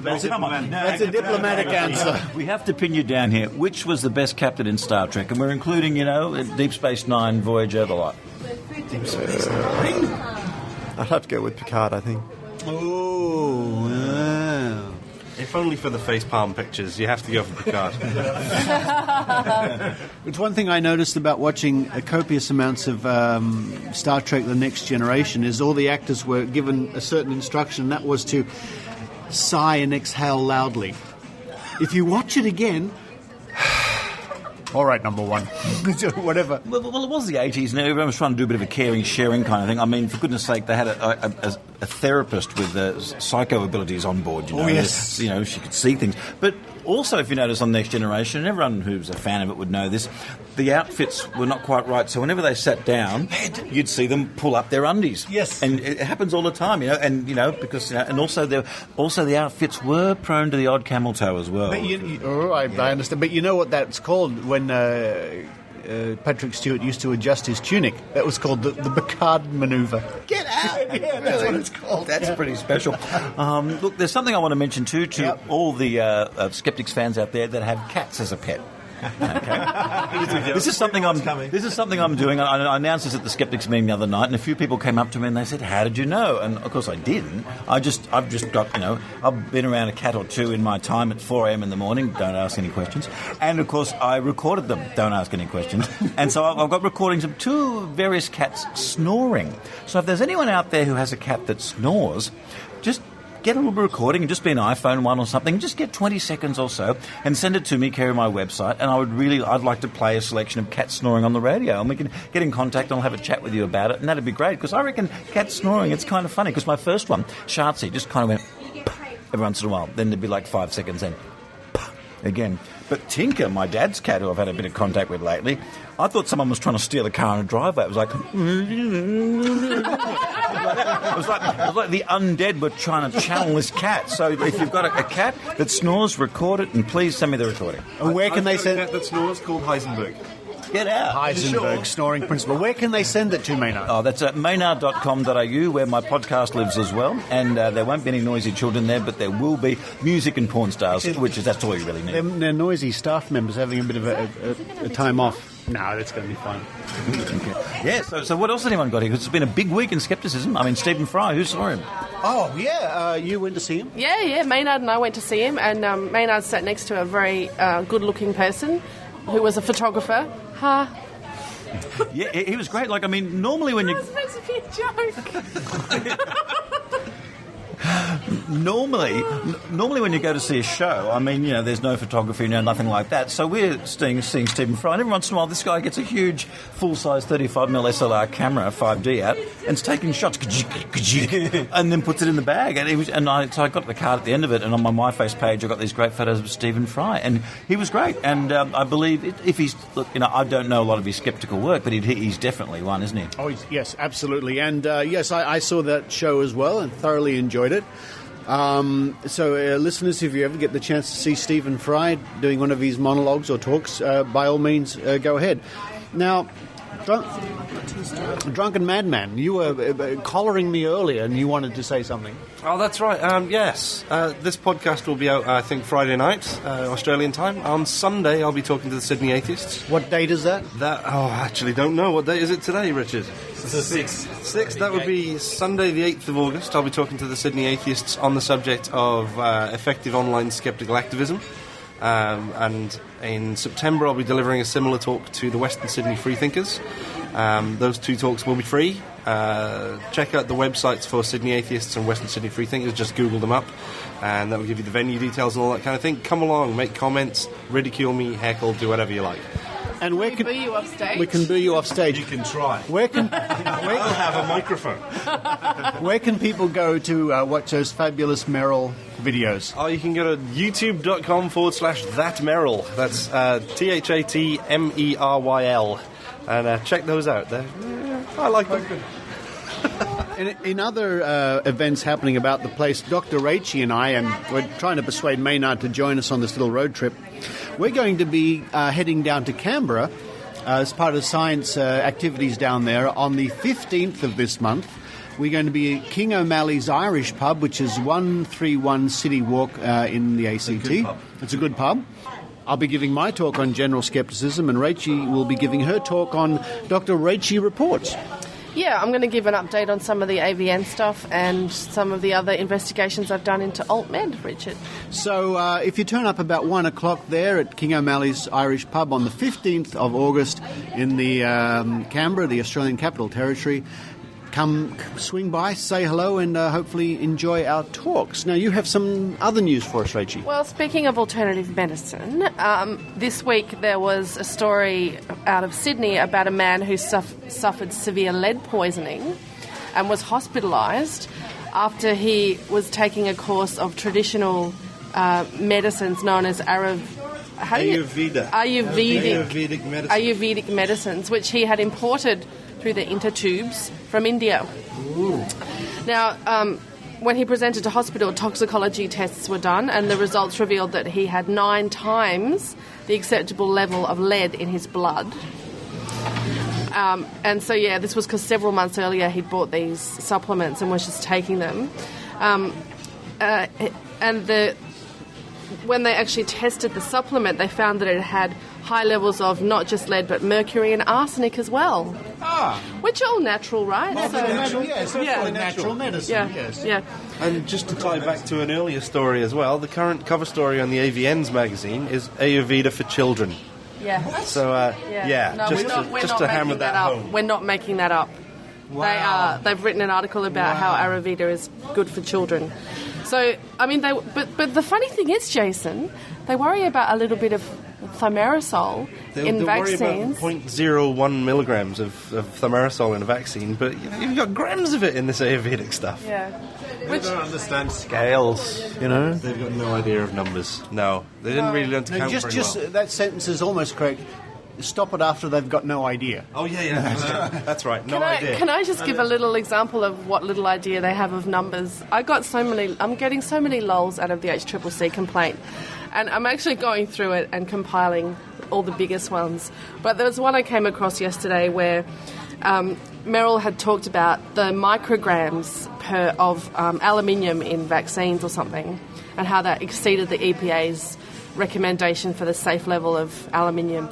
That's a diplomatic answer. We have to pin you down here. Which was the best captain in Star Trek? And we're including, Deep Space Nine, Voyager, the lot. Deep Space Nine? I'd have to go with Picard, I think. Oh, wow. If only for the facepalm pictures, you have to go for Picard. It's one thing I noticed about watching copious amounts of Star Trek The Next Generation is all the actors were given a certain instruction, and that was to sigh and exhale loudly. If you watch it again... All right, number one. Whatever. Well, it was the 80s, and everyone was trying to do a bit of a caring, sharing kind of thing. I mean, for goodness sake, they had a therapist with psycho abilities on board. Oh, yes. She could see things. But also, if you notice on Next Generation, and everyone who's a fan of it would know this, the outfits were not quite right. So whenever they sat down, you'd see them pull up their undies. Yes. And it happens all the time, because and also the outfits were prone to the odd camel toe as well. But I understand. But you know what that's called when Patrick Stewart used to adjust his tunic? That was called the Picard maneuver. Get out! Yeah, that's what it's called. That's pretty special. Look, there's something I want to mention too to all the Skeptics fans out there that have cats as a pet. Okay. This is something I'm doing. I announced this at the Skeptics meeting the other night, and a few people came up to me and they said, "How did you know?" And of course I didn't. I've just got I've been around a cat or two in my time at 4 a.m. in the morning. Don't ask any questions. And of course I recorded them. Don't ask any questions. And so I've got recordings of two various cats snoring. So if there's anyone out there who has a cat that snores, just get a little recording and just be an iPhone one or something. Just get 20 seconds or so and send it to me, carry my website, and I'd like to play a selection of cats snoring on the radio, and we can get in contact and I'll have a chat with you about it, and that'd be great, because I reckon cats snoring, it's kind of funny, because my first one, Shartsy, just kind of went every once in a while. Then there'd be like 5 seconds in. Again. But Tinker, my dad's cat, who I've had a bit of contact with lately, I thought someone was trying to steal a car in a driveway. It was like... it was like the undead were trying to channel this cat. So if you've got a cat that snores, record it, and please send me the recording. And where can they send... A cat that snores called Heisenberg. Get out. Heisenberg, snoring principle. Where can they send it to, Maynard? Oh, that's at maynard.com.au, where my podcast lives as well. And there won't be any noisy children there, but there will be music and porn stars, that's all you really need. They're noisy staff members having a bit of a time off. No, that's going to be fun. Okay. Yeah, so what else has anyone got here? Because it's been a big week in skepticism. I mean, Stephen Fry, who saw him? Oh, yeah. You went to see him? Yeah. Maynard and I went to see him, and Maynard sat next to a very good-looking person who was a photographer. Yeah, he was great. Like, I mean, normally when you... That was supposed to be a joke. Normally when you go to see a show, I mean, there's no photography, nothing like that. So we're seeing Stephen Fry, and every once in a while this guy gets a huge full-size 35mm SLR camera, 5D out, and it's taking shots, and then puts it in the bag. So I got the card at the end of it, and on my MyFace page I got these great photos of Stephen Fry, and he was great. And I believe if he's, I don't know a lot of his skeptical work, but he's definitely one, isn't he? Oh, yes, absolutely. And yes, I saw that show as well and thoroughly enjoyed it. So listeners, if you ever get the chance to see Stephen Fry doing one of his monologues or talks, by all means go ahead. Now, Drunken Madman, you were collaring me earlier and you wanted to say something. Oh, that's right. Yes. This podcast will be out, I think, Friday night, Australian time. On Sunday, I'll be talking to the Sydney Atheists. What date is that? I actually don't know. What date is it today, Richard? It's the 6th. 6th, that would be Sunday the 8th of August. I'll be talking to the Sydney Atheists on the subject of effective online sceptical activism. And in September I'll be delivering a similar talk to the Western Sydney Freethinkers. Those two talks will be free. Check out the websites for Sydney Atheists and Western Sydney Freethinkers. Just Google them up, and that will give you the venue details and all that kind of thing. Come along, make comments, ridicule me, heckle, do whatever you like. And where can boo you off stage? We can boo you off stage. You can try. I'll have a microphone. Where can people go to watch those fabulous Merrill videos? Oh, you can go to youtube.com/thatmerrill. That's ThatMeryl. And check those out. I like them. In other events happening about the place, Dr. Rachael and I, and we're trying to persuade Maynard to join us on this little road trip, we're going to be heading down to Canberra as part of science activities down there. On the 15th of this month, we're going to be at King O'Malley's Irish Pub, which is 131 City Walk in the ACT. It's a good pub. I'll be giving my talk on general scepticism, and Rachael will be giving her talk on Dr. Rachael Reports. Yeah, I'm going to give an update on some of the AVN stuff and some of the other investigations I've done into alt-med, Richard. So if you turn up about 1 o'clock there at King O'Malley's Irish Pub on the 15th of August in the Canberra, the Australian Capital Territory, come swing by, say hello, and hopefully enjoy our talks. Now, you have some other news for us, Rachael. Well, speaking of alternative medicine, this week there was a story out of Sydney about a man who suffered severe lead poisoning and was hospitalised after he was taking a course of traditional medicines known as Ayurvedic medicines, which he had imported through the intertubes from India. Ooh. Now, when he presented to hospital, toxicology tests were done, and the results revealed that he had 9 times the acceptable level of lead in his blood. And so, yeah, this was because several months earlier he'd bought these supplements and was just taking them. When they actually tested the supplement, they found that it had high levels of not just lead but mercury and arsenic as well. Which are all natural, right? Natural medicine, yes. Yeah. And just to tie back to an earlier story as well, the current cover story on the AVN's magazine is Ayurveda for children. Yeah. So, No, just to hammer that home. We're not making that up. Wow. They've written an article about how Ayurveda is good for children. So, I mean, but the funny thing is, Jason, they worry about a little bit of thimerosal in vaccines. They worry about 0.01 milligrams of thimerosal in a vaccine, but you've got grams of it in this Ayurvedic stuff. Yeah. They don't understand scales, you know? They've got no idea of numbers. No, they didn't really learn to count very well. That sentence is almost correct. Stop it after they've got no idea. Oh, yeah. That's right, idea. Can I just give a little example of what little idea they have of numbers? I'm getting so many lols out of the HCCC complaint, and I'm actually going through it and compiling all the biggest ones. But there was one I came across yesterday where Merrill had talked about the micrograms of aluminium in vaccines or something, and how that exceeded the EPA's recommendation for the safe level of aluminium.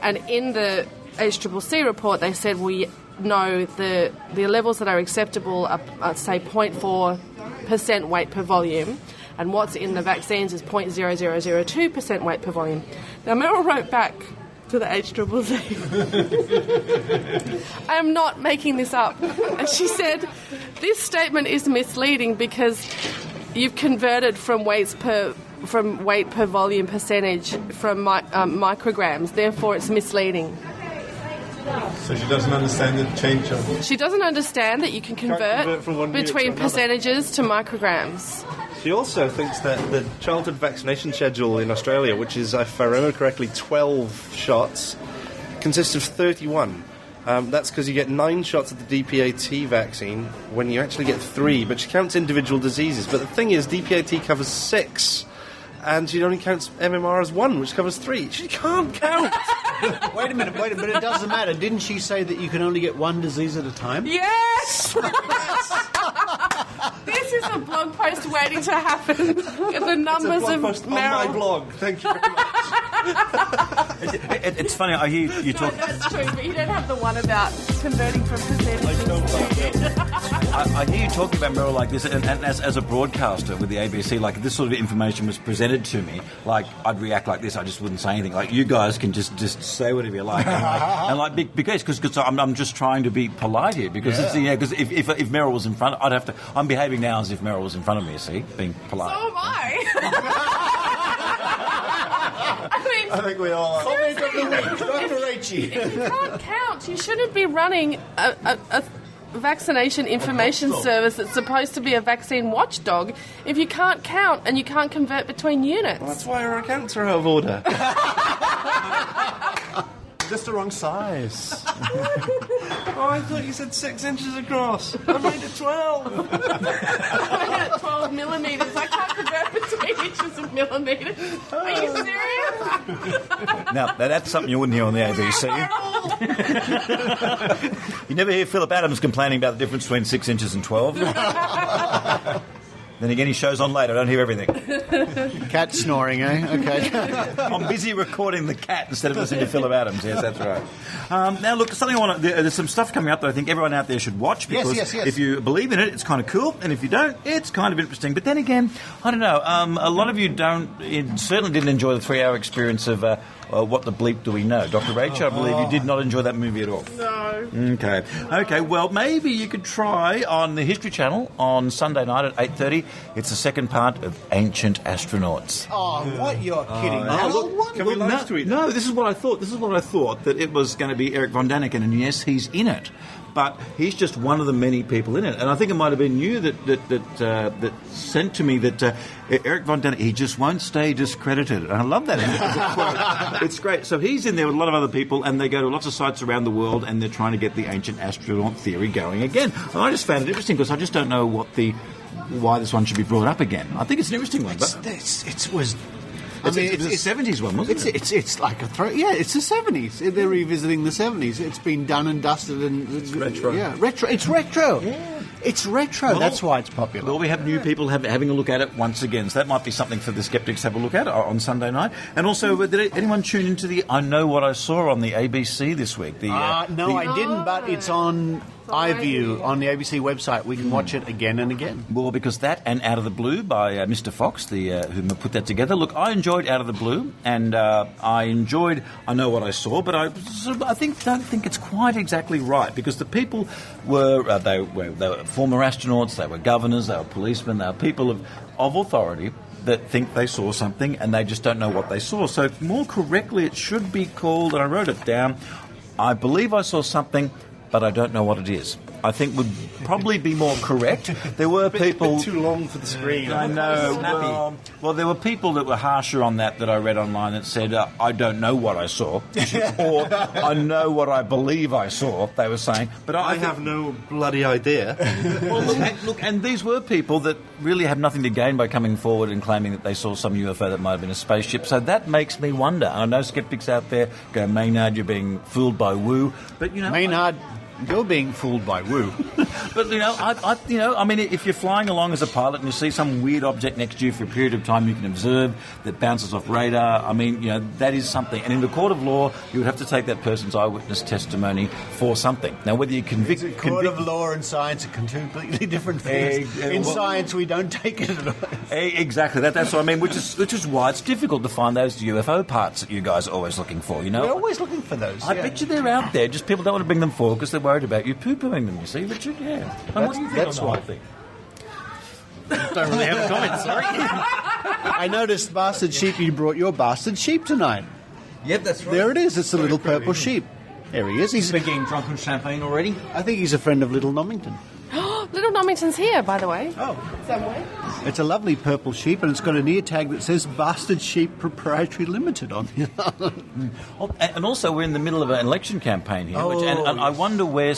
And in the HCCC report, they said we know the levels that are acceptable are say 0.4% weight per volume, and what's in the vaccines is 0.0002% weight per volume. Now, Merrill wrote back to the HCCC. I am not making this up. And she said, this statement is misleading because you've converted from weight per volume percentage from micrograms. Therefore, it's misleading. So she doesn't understand the change of... She doesn't understand that you can convert between percentages to micrograms. She also thinks that the childhood vaccination schedule in Australia, which is, if I remember correctly, 12 shots, consists of 31. That's because you get 9 shots of the DPAT vaccine when you actually get 3, but she counts individual diseases. But the thing is, DPAT covers 6, and she only counts MMR as 1, which covers 3. She can't count! Wait a minute, but it doesn't matter. Didn't she say that you can only get 1 disease at a time? Yes! This is a blog post waiting to happen. The numbers of Merrill. On my blog. Thank you very much. It's funny, I hear you talk... That's true, but you don't have the one about converting from percentages. I hear you talking about Merrill like this, and as a broadcaster with the ABC, like, if this sort of information was presented to me, like, I'd react like this. I just wouldn't say anything. Like, you guys can just say whatever you like. Because I'm just trying to be polite here, because because if Merrill was in front, I'd have to... I'm behaving now as if Merrill was in front of me, see? Being polite. So am I. I think we all are. Comment of the week, Dr. Rachael. If you can't count, you shouldn't be running a vaccination information service that's supposed to be a vaccine watchdog if you can't count and you can't convert between units. Well, that's why our accounts are out of order. Just the wrong size. Oh, I thought you said 6 inches across. I made it 12. I made it 12 millimetres. I can't convert between inches and millimetres. Are you serious? Now, that's something you wouldn't hear on the ABC. You never hear Philip Adams complaining about the difference between 6 inches and 12. Then again, he shows on late. I don't hear everything. Cat snoring, eh? Okay. I'm busy recording the cat instead of listening to Philip Adams. Yes, that's right. Now, look, something I want. There's some stuff coming up that I think everyone out there should watch because yes. if you believe in it, it's kind of cool, and if you don't, it's kind of interesting. But then again, I don't know. A lot of you certainly didn't enjoy the 3-hour experience of What the Bleep Do We Know? Dr. Rachael, I believe you did not enjoy that movie at all. No. Okay. Well, maybe you could try on the History Channel on Sunday night at 8:30. It's the second part of Ancient Astronauts. Oh, what? You're kidding. Can we live tweet? No, this is what I thought. That it was going to be Eric Von Daniken, and yes, he's in it. But he's just one of the many people in it. And I think it might have been you that sent to me that Eric Von Daniken, he just won't stay discredited. And I love that. It's great. So he's in there with a lot of other people, and they go to lots of sites around the world, and they're trying to get the ancient astronaut theory going again. And I just found it interesting because I just don't know why this one should be brought up again. I think it's an interesting one. But it's a 70s one, wasn't it? It's like a throw. Yeah, it's the 70s. They're revisiting the 70s. It's been done and dusted, and it's retro. Yeah, retro. It's retro. Yeah. It's retro. Well, that's why it's popular. Well, we have new people having a look at it once again, so that might be something for the skeptics to have a look at on Sunday night. And also, did anyone tune into the I Know What I Saw on the ABC this week? No, I didn't, but it's on iView on the ABC website. We can watch it again and again. Well, because that and Out of the Blue by Mr. Fox, who put that together. Look, I enjoyed Out of the Blue, and I enjoyed I Know What I Saw, but I don't think it's quite exactly right, because the people were they were former astronauts, they were governors, they were policemen, they were people of authority that think they saw something and they just don't know what they saw. So more correctly, it should be called, and I wrote it down, I believe I saw something, but I don't know what it is. I think would probably be more correct. There were people... A bit too long for the screen. I know. Well, there were people that were harsher on that I read online that said, I don't know what I saw. Or, I know what I believe I saw, they were saying. But I have no bloody idea. Well, look, and these were people that really have nothing to gain by coming forward and claiming that they saw some UFO that might have been a spaceship. So that makes me wonder. And I know skeptics out there go, Maynard, you're being fooled by woo. But, Maynard... You're being fooled by woo. But, I mean, if you're flying along as a pilot and you see some weird object next to you for a period of time you can observe that bounces off radar, I mean, that is something. And in the court of law, you would have to take that person's eyewitness testimony for something. Now, whether you convict... Court of law and science are completely different things. In science, we don't take it at all. Exactly. That's what I mean, which is why it's difficult to find those UFO parts that you guys are always looking for, We're always looking for those. I bet you they're out there. Just people don't want to bring them forward because they're worried about you poo-pooing them, you see, Richard? Yeah. And what do you think on the whole thing? Don't really have a comment, sorry. I noticed, Bastard Sheep, you brought your bastard sheep tonight. Yep, that's right. There it is. It's the little purple sheep. There he is. He's been getting drunk on champagne already. I think he's a friend of Little Nomington. Little Nomington's here, by the way. Oh. Somewhere. It's a lovely purple sheep, and it's got an ear tag that says Bastard Sheep Proprietary Limited on it. And also, we're in the middle of an election campaign here, and I wonder where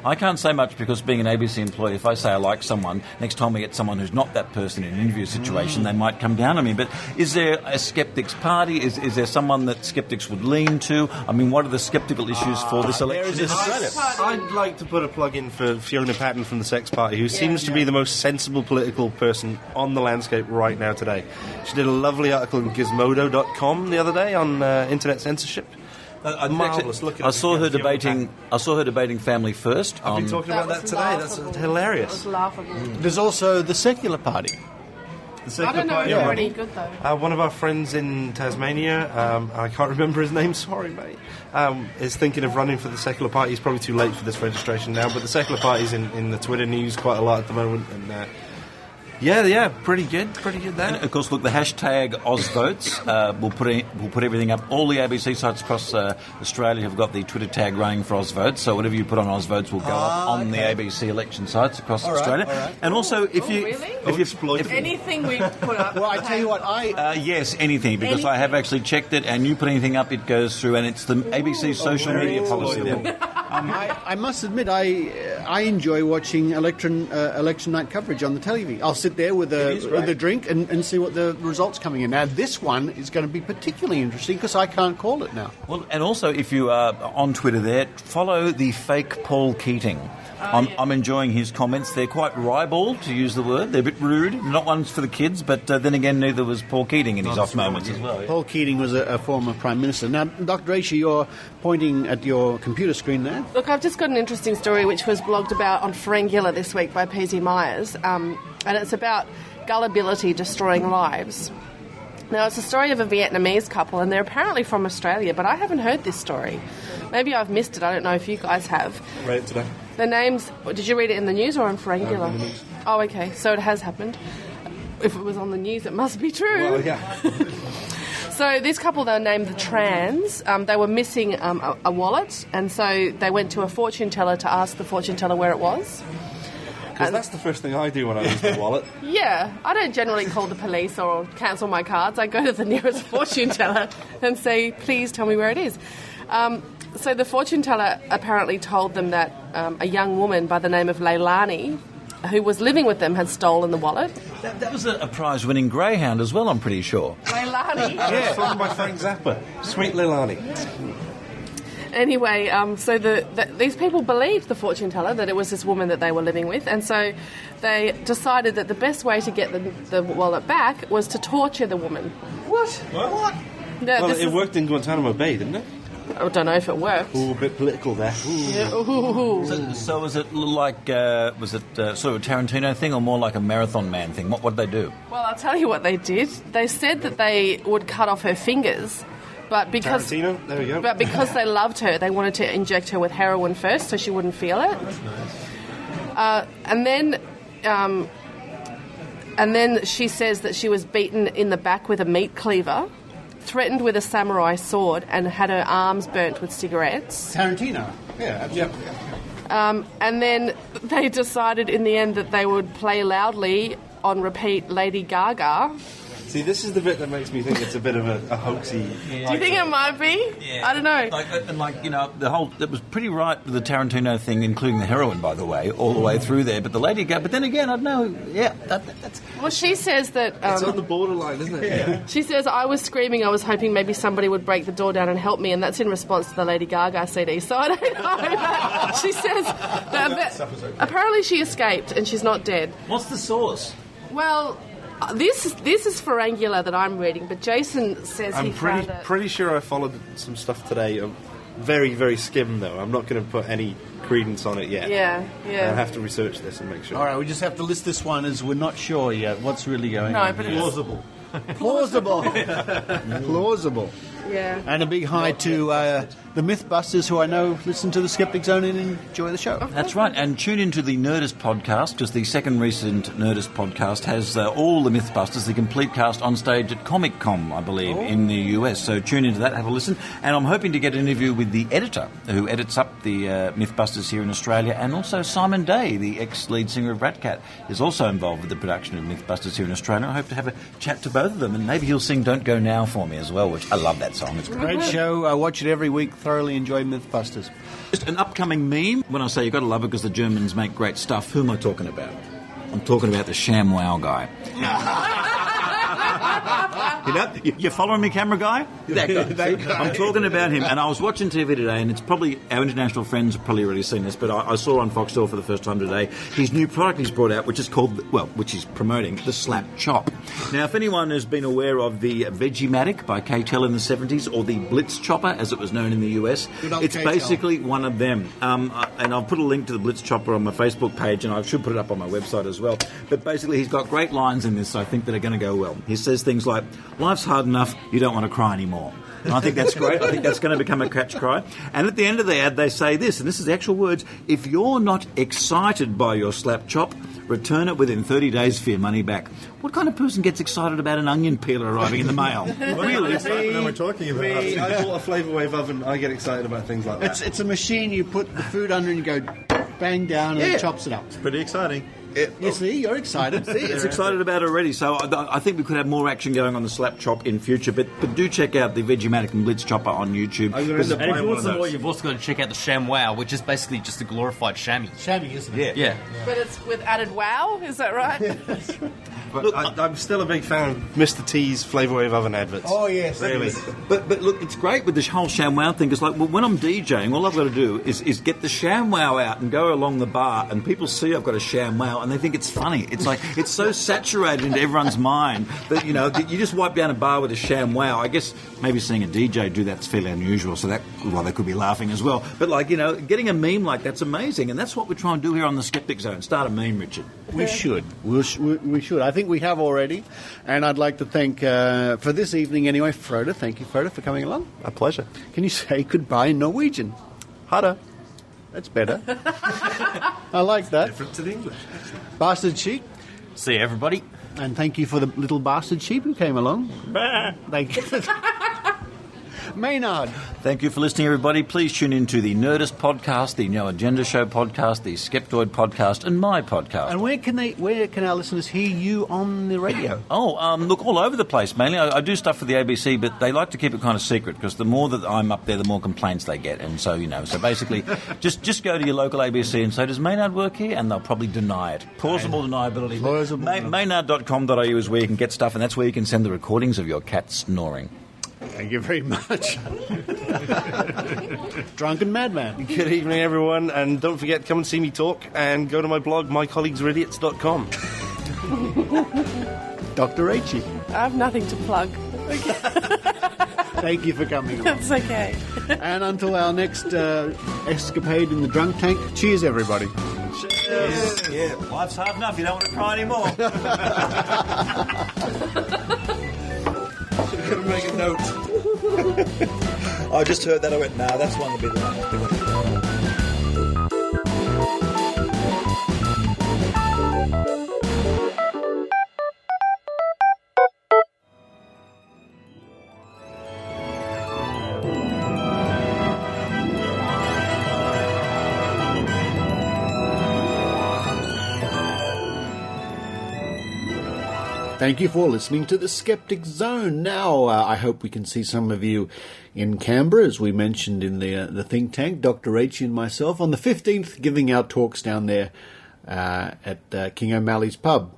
I can't say much because being an ABC employee, if I say I like someone, next time we get someone who's not that person in an interview situation, they might come down on me. But is there a skeptics party? Is there someone that skeptics would lean to? I mean, what are the skeptical issues for this election in Australia? I'd like to put a plug in for Fiona Patton from the Sex Party, who seems to be the most sensible political person on the landscape right now today. She did a lovely article in Gizmodo.com the other day on internet censorship. Marvellous. Look at I saw her debating Family First. I've been talking about that today. That's hilarious. It was laughable. There's also the Secular Party. I don't know if they're any good, though. One of our friends in Tasmania, I can't remember his name, sorry, mate, is thinking of running for the Secular Party. He's probably too late for this registration now, but the Secular Party's in the Twitter news quite a lot at the moment, and pretty good there. And of course, look, the hashtag AusVotes, we'll put everything up. All the ABC sites across Australia have got the Twitter tag running for AusVotes, so whatever you put on AusVotes will go up on the ABC election sites across Australia. All right. And also, if anything we put up. Well, I tell you what, yes, anything, because I have actually checked it, and you put anything up, it goes through, and it's the ABC social media policy there. I must admit, I enjoy watching election night coverage on the television. I'll sit there with a drink and see what the results coming in. Now, this one is going to be particularly interesting because I can't call it now. Well, and also, if you are on Twitter there, follow the fake Paul Keating. I'm enjoying his comments. They're quite ribald, to use the word. They're a bit rude. Not ones for the kids, but then again, neither was Paul Keating in his off moments as well. Yeah. Paul Keating was a former Prime Minister. Now, Dr. Rachael, you're pointing at your computer screen there. Look, I've just got an interesting story which was blogged about on Ferengula this week by P.Z. Myers, and it's about gullibility destroying lives. Now, it's a story of a Vietnamese couple, and they're apparently from Australia, but I haven't heard this story. Maybe I've missed it. I don't know if you guys have. Read it today. The names... Did you read it in the news or on Ferengula? In the news. Oh, okay. So it has happened. If it was on the news, it must be true. Well, yeah. So this couple, they were named the Trans. They were missing a wallet, and so they went to a fortune teller to ask the fortune teller where it was. Because that's the first thing I do when I lose my wallet. Yeah, I don't generally call the police or cancel my cards. I go to the nearest fortune teller and say, please tell me where it is. So the fortune teller apparently told them that a young woman by the name of Leilani, who was living with them, had stolen the wallet. That was a prize-winning greyhound as well, I'm pretty sure. Leilani? Yeah, from my Frank Zappa. Sweet Leilani. Anyway, so these people believed the fortune teller that it was this woman that they were living with, and so they decided that the best way to get the wallet back was to torture the woman. What? No, well, it worked in Guantanamo Bay, didn't it? I don't know if it worked. Ooh, a bit political there. Yeah, ooh. So was it like, was it sort of a Tarantino thing or more like a Marathon Man thing? What did they do? Well, I'll tell you what they did. They said that they would cut off her fingers. But because Tarantino? There we go. But because they loved her, they wanted to inject her with heroin first, so she wouldn't feel it. That's nice. And then she says that she was beaten in the back with a meat cleaver, threatened with a samurai sword, and had her arms burnt with cigarettes. Tarantino. Yeah, absolutely. And then they decided in the end that they would play loudly on repeat Lady Gaga. See, this is the bit that makes me think it's a bit of a hoaxy... Do you think it might be? Yeah. I don't know. The whole... It was pretty right with the Tarantino thing, including the heroin, by the way, all the way through there. But the Lady Gaga... But then again, I don't know. Yeah, that's... Well, she says that... it's on the borderline, isn't it? Yeah. She says, I was screaming, I was hoping maybe somebody would break the door down and help me, and that's in response to the Lady Gaga CD. So I don't know. She says... that apparently she escaped, and she's not dead. What's the source? Well... This is Ferengula that I'm reading, but Jason says he found it. I'm pretty sure I followed some stuff today. Very, very skim, though. I'm not going to put any credence on it yet. Yeah. I have to research this and make sure. All right, we just have to list this one as we're not sure yet what's really going on. No, but plausible. Plausible. Yeah. And a big hi to the Mythbusters, who I know listen to the Skeptic Zone and enjoy the show. That's right, and tune into the Nerdist podcast, because the second recent Nerdist podcast has all the Mythbusters, the complete cast on stage at Comic-Con, I believe, in the US. So tune into that, have a listen. And I'm hoping to get an interview with the editor who edits up the Mythbusters here in Australia, and also Simon Day, the ex-lead singer of Rat Cat, is also involved with the production of Mythbusters here in Australia. I hope to have a chat to both of them, and maybe he'll sing Don't Go Now for me as well, which I love that song. It's great show. I watch it every week. Thoroughly enjoy Mythbusters. Just an upcoming meme. When I say you've got to love it because the Germans make great stuff, who am I talking about? I'm talking about the ShamWow guy. You following me, camera guy? That guy. I'm talking about him, and I was watching TV today, and it's probably, our international friends have probably already seen this, but I saw on Foxtel for the first time today his new product he's brought out, which is called, which he's promoting, the Slap Chop. Now, if anyone has been aware of the Vegematic by K-Tel in the 70s, or the Blitz Chopper, as it was known in the US, it's basically one of them. And I'll put a link to the Blitz Chopper on my Facebook page, and I should put it up on my website as well. But basically, he's got great lines in this, I think, that are going to go well. He says things like, life's hard enough, you don't want to cry anymore. And I think that's great. I think that's going to become a catch cry. And at the end of the ad, they say this, and this is the actual words, if you're not excited by your slap chop, return it within 30 days for your money back. What kind of person gets excited about an onion peeler arriving in the mail? Really? What are we talking about? I bought a Flavour Wave oven. I get excited about things like that. It's a machine you put the food under and you go bang down and it chops it up. It's pretty exciting. You see, you're excited. See, it's excited about it already. So I think we could have more action going on the slap chop in future. But do check out the Vegematic and Blitz chopper on YouTube. And if you want some more, you've also got to check out the Sham Wow, which is basically just a glorified chamois. Chamois, isn't it? Yeah. But it's with added wow, is that right? But look, I'm still a big fan of Mr. T's Flavour Wave oven adverts. Oh, yes. Really. But look, it's great with this whole ShamWow thing. It's like, well, when I'm DJing, all I've got to do is get the ShamWow out and go along the bar, and people see I've got a ShamWow, and they think it's funny. It's like, it's so saturated into everyone's mind that, you know, that you just wipe down a bar with a ShamWow. I guess maybe seeing a DJ do that's fairly unusual, so that, well, they could be laughing as well. But, like, you know, getting a meme like that's amazing, and that's what we're trying to do here on the Skeptic Zone. Start a meme, Richard. We should. We should. I think we have already. And I'd like to thank, for this evening anyway, Frode. Thank you, Frode, for coming along. A pleasure. Can you say goodbye in Norwegian? Hada. That's better. I like that. Different to the English. Bastard Sheep. See you, everybody. And thank you for the little bastard sheep who came along. Thank you. Maynard. Thank you for listening, everybody. Please tune in to the Nerdist podcast, the No Agenda Show podcast, the Skeptoid podcast, and my podcast. And where can our listeners hear you on the radio? Look, all over the place, mainly. I do stuff for the ABC, but they like to keep it kind of secret, because the more that I'm up there, the more complaints they get. And so, you know, so basically, just go to your local ABC and say, does Maynard work here? And they'll probably deny it. Plausible deniability. Maynard.com.au is where you can get stuff, and that's where you can send the recordings of your cat snoring. Thank you very much. Drunken Madman. Good evening, everyone, and don't forget, come and see me talk, and go to my blog, mycolleaguesidiots.com. Dr. Rachael. I have nothing to plug. Thank you for coming on. That's okay. And until our next escapade in the drunk tank, cheers, everybody. Cheers. Yeah, life's hard enough. You don't want to cry anymore. Got to make a note. I just heard that. I went, nah, that's one to be the one. Thank you for listening to the Skeptic Zone. Now, I hope we can see some of you in Canberra, as we mentioned in the think tank, Dr. Rachael and myself, on the 15th, giving our talks down there at King O'Malley's pub.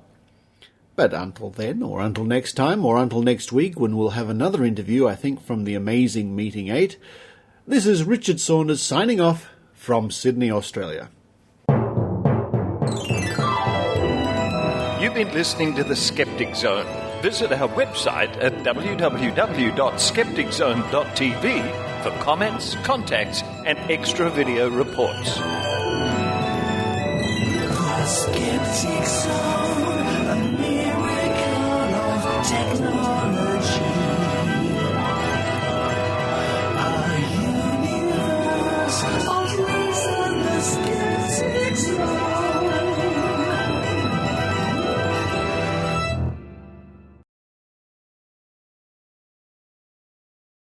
But until then, or until next time, or until next week, when we'll have another interview, I think, from the amazing Meeting 8, this is Richard Saunders signing off from Sydney, Australia. You've been listening to The Skeptic Zone. Visit our website at www.skepticzone.tv for comments, contacts, and extra video reports. The Skeptic Zone.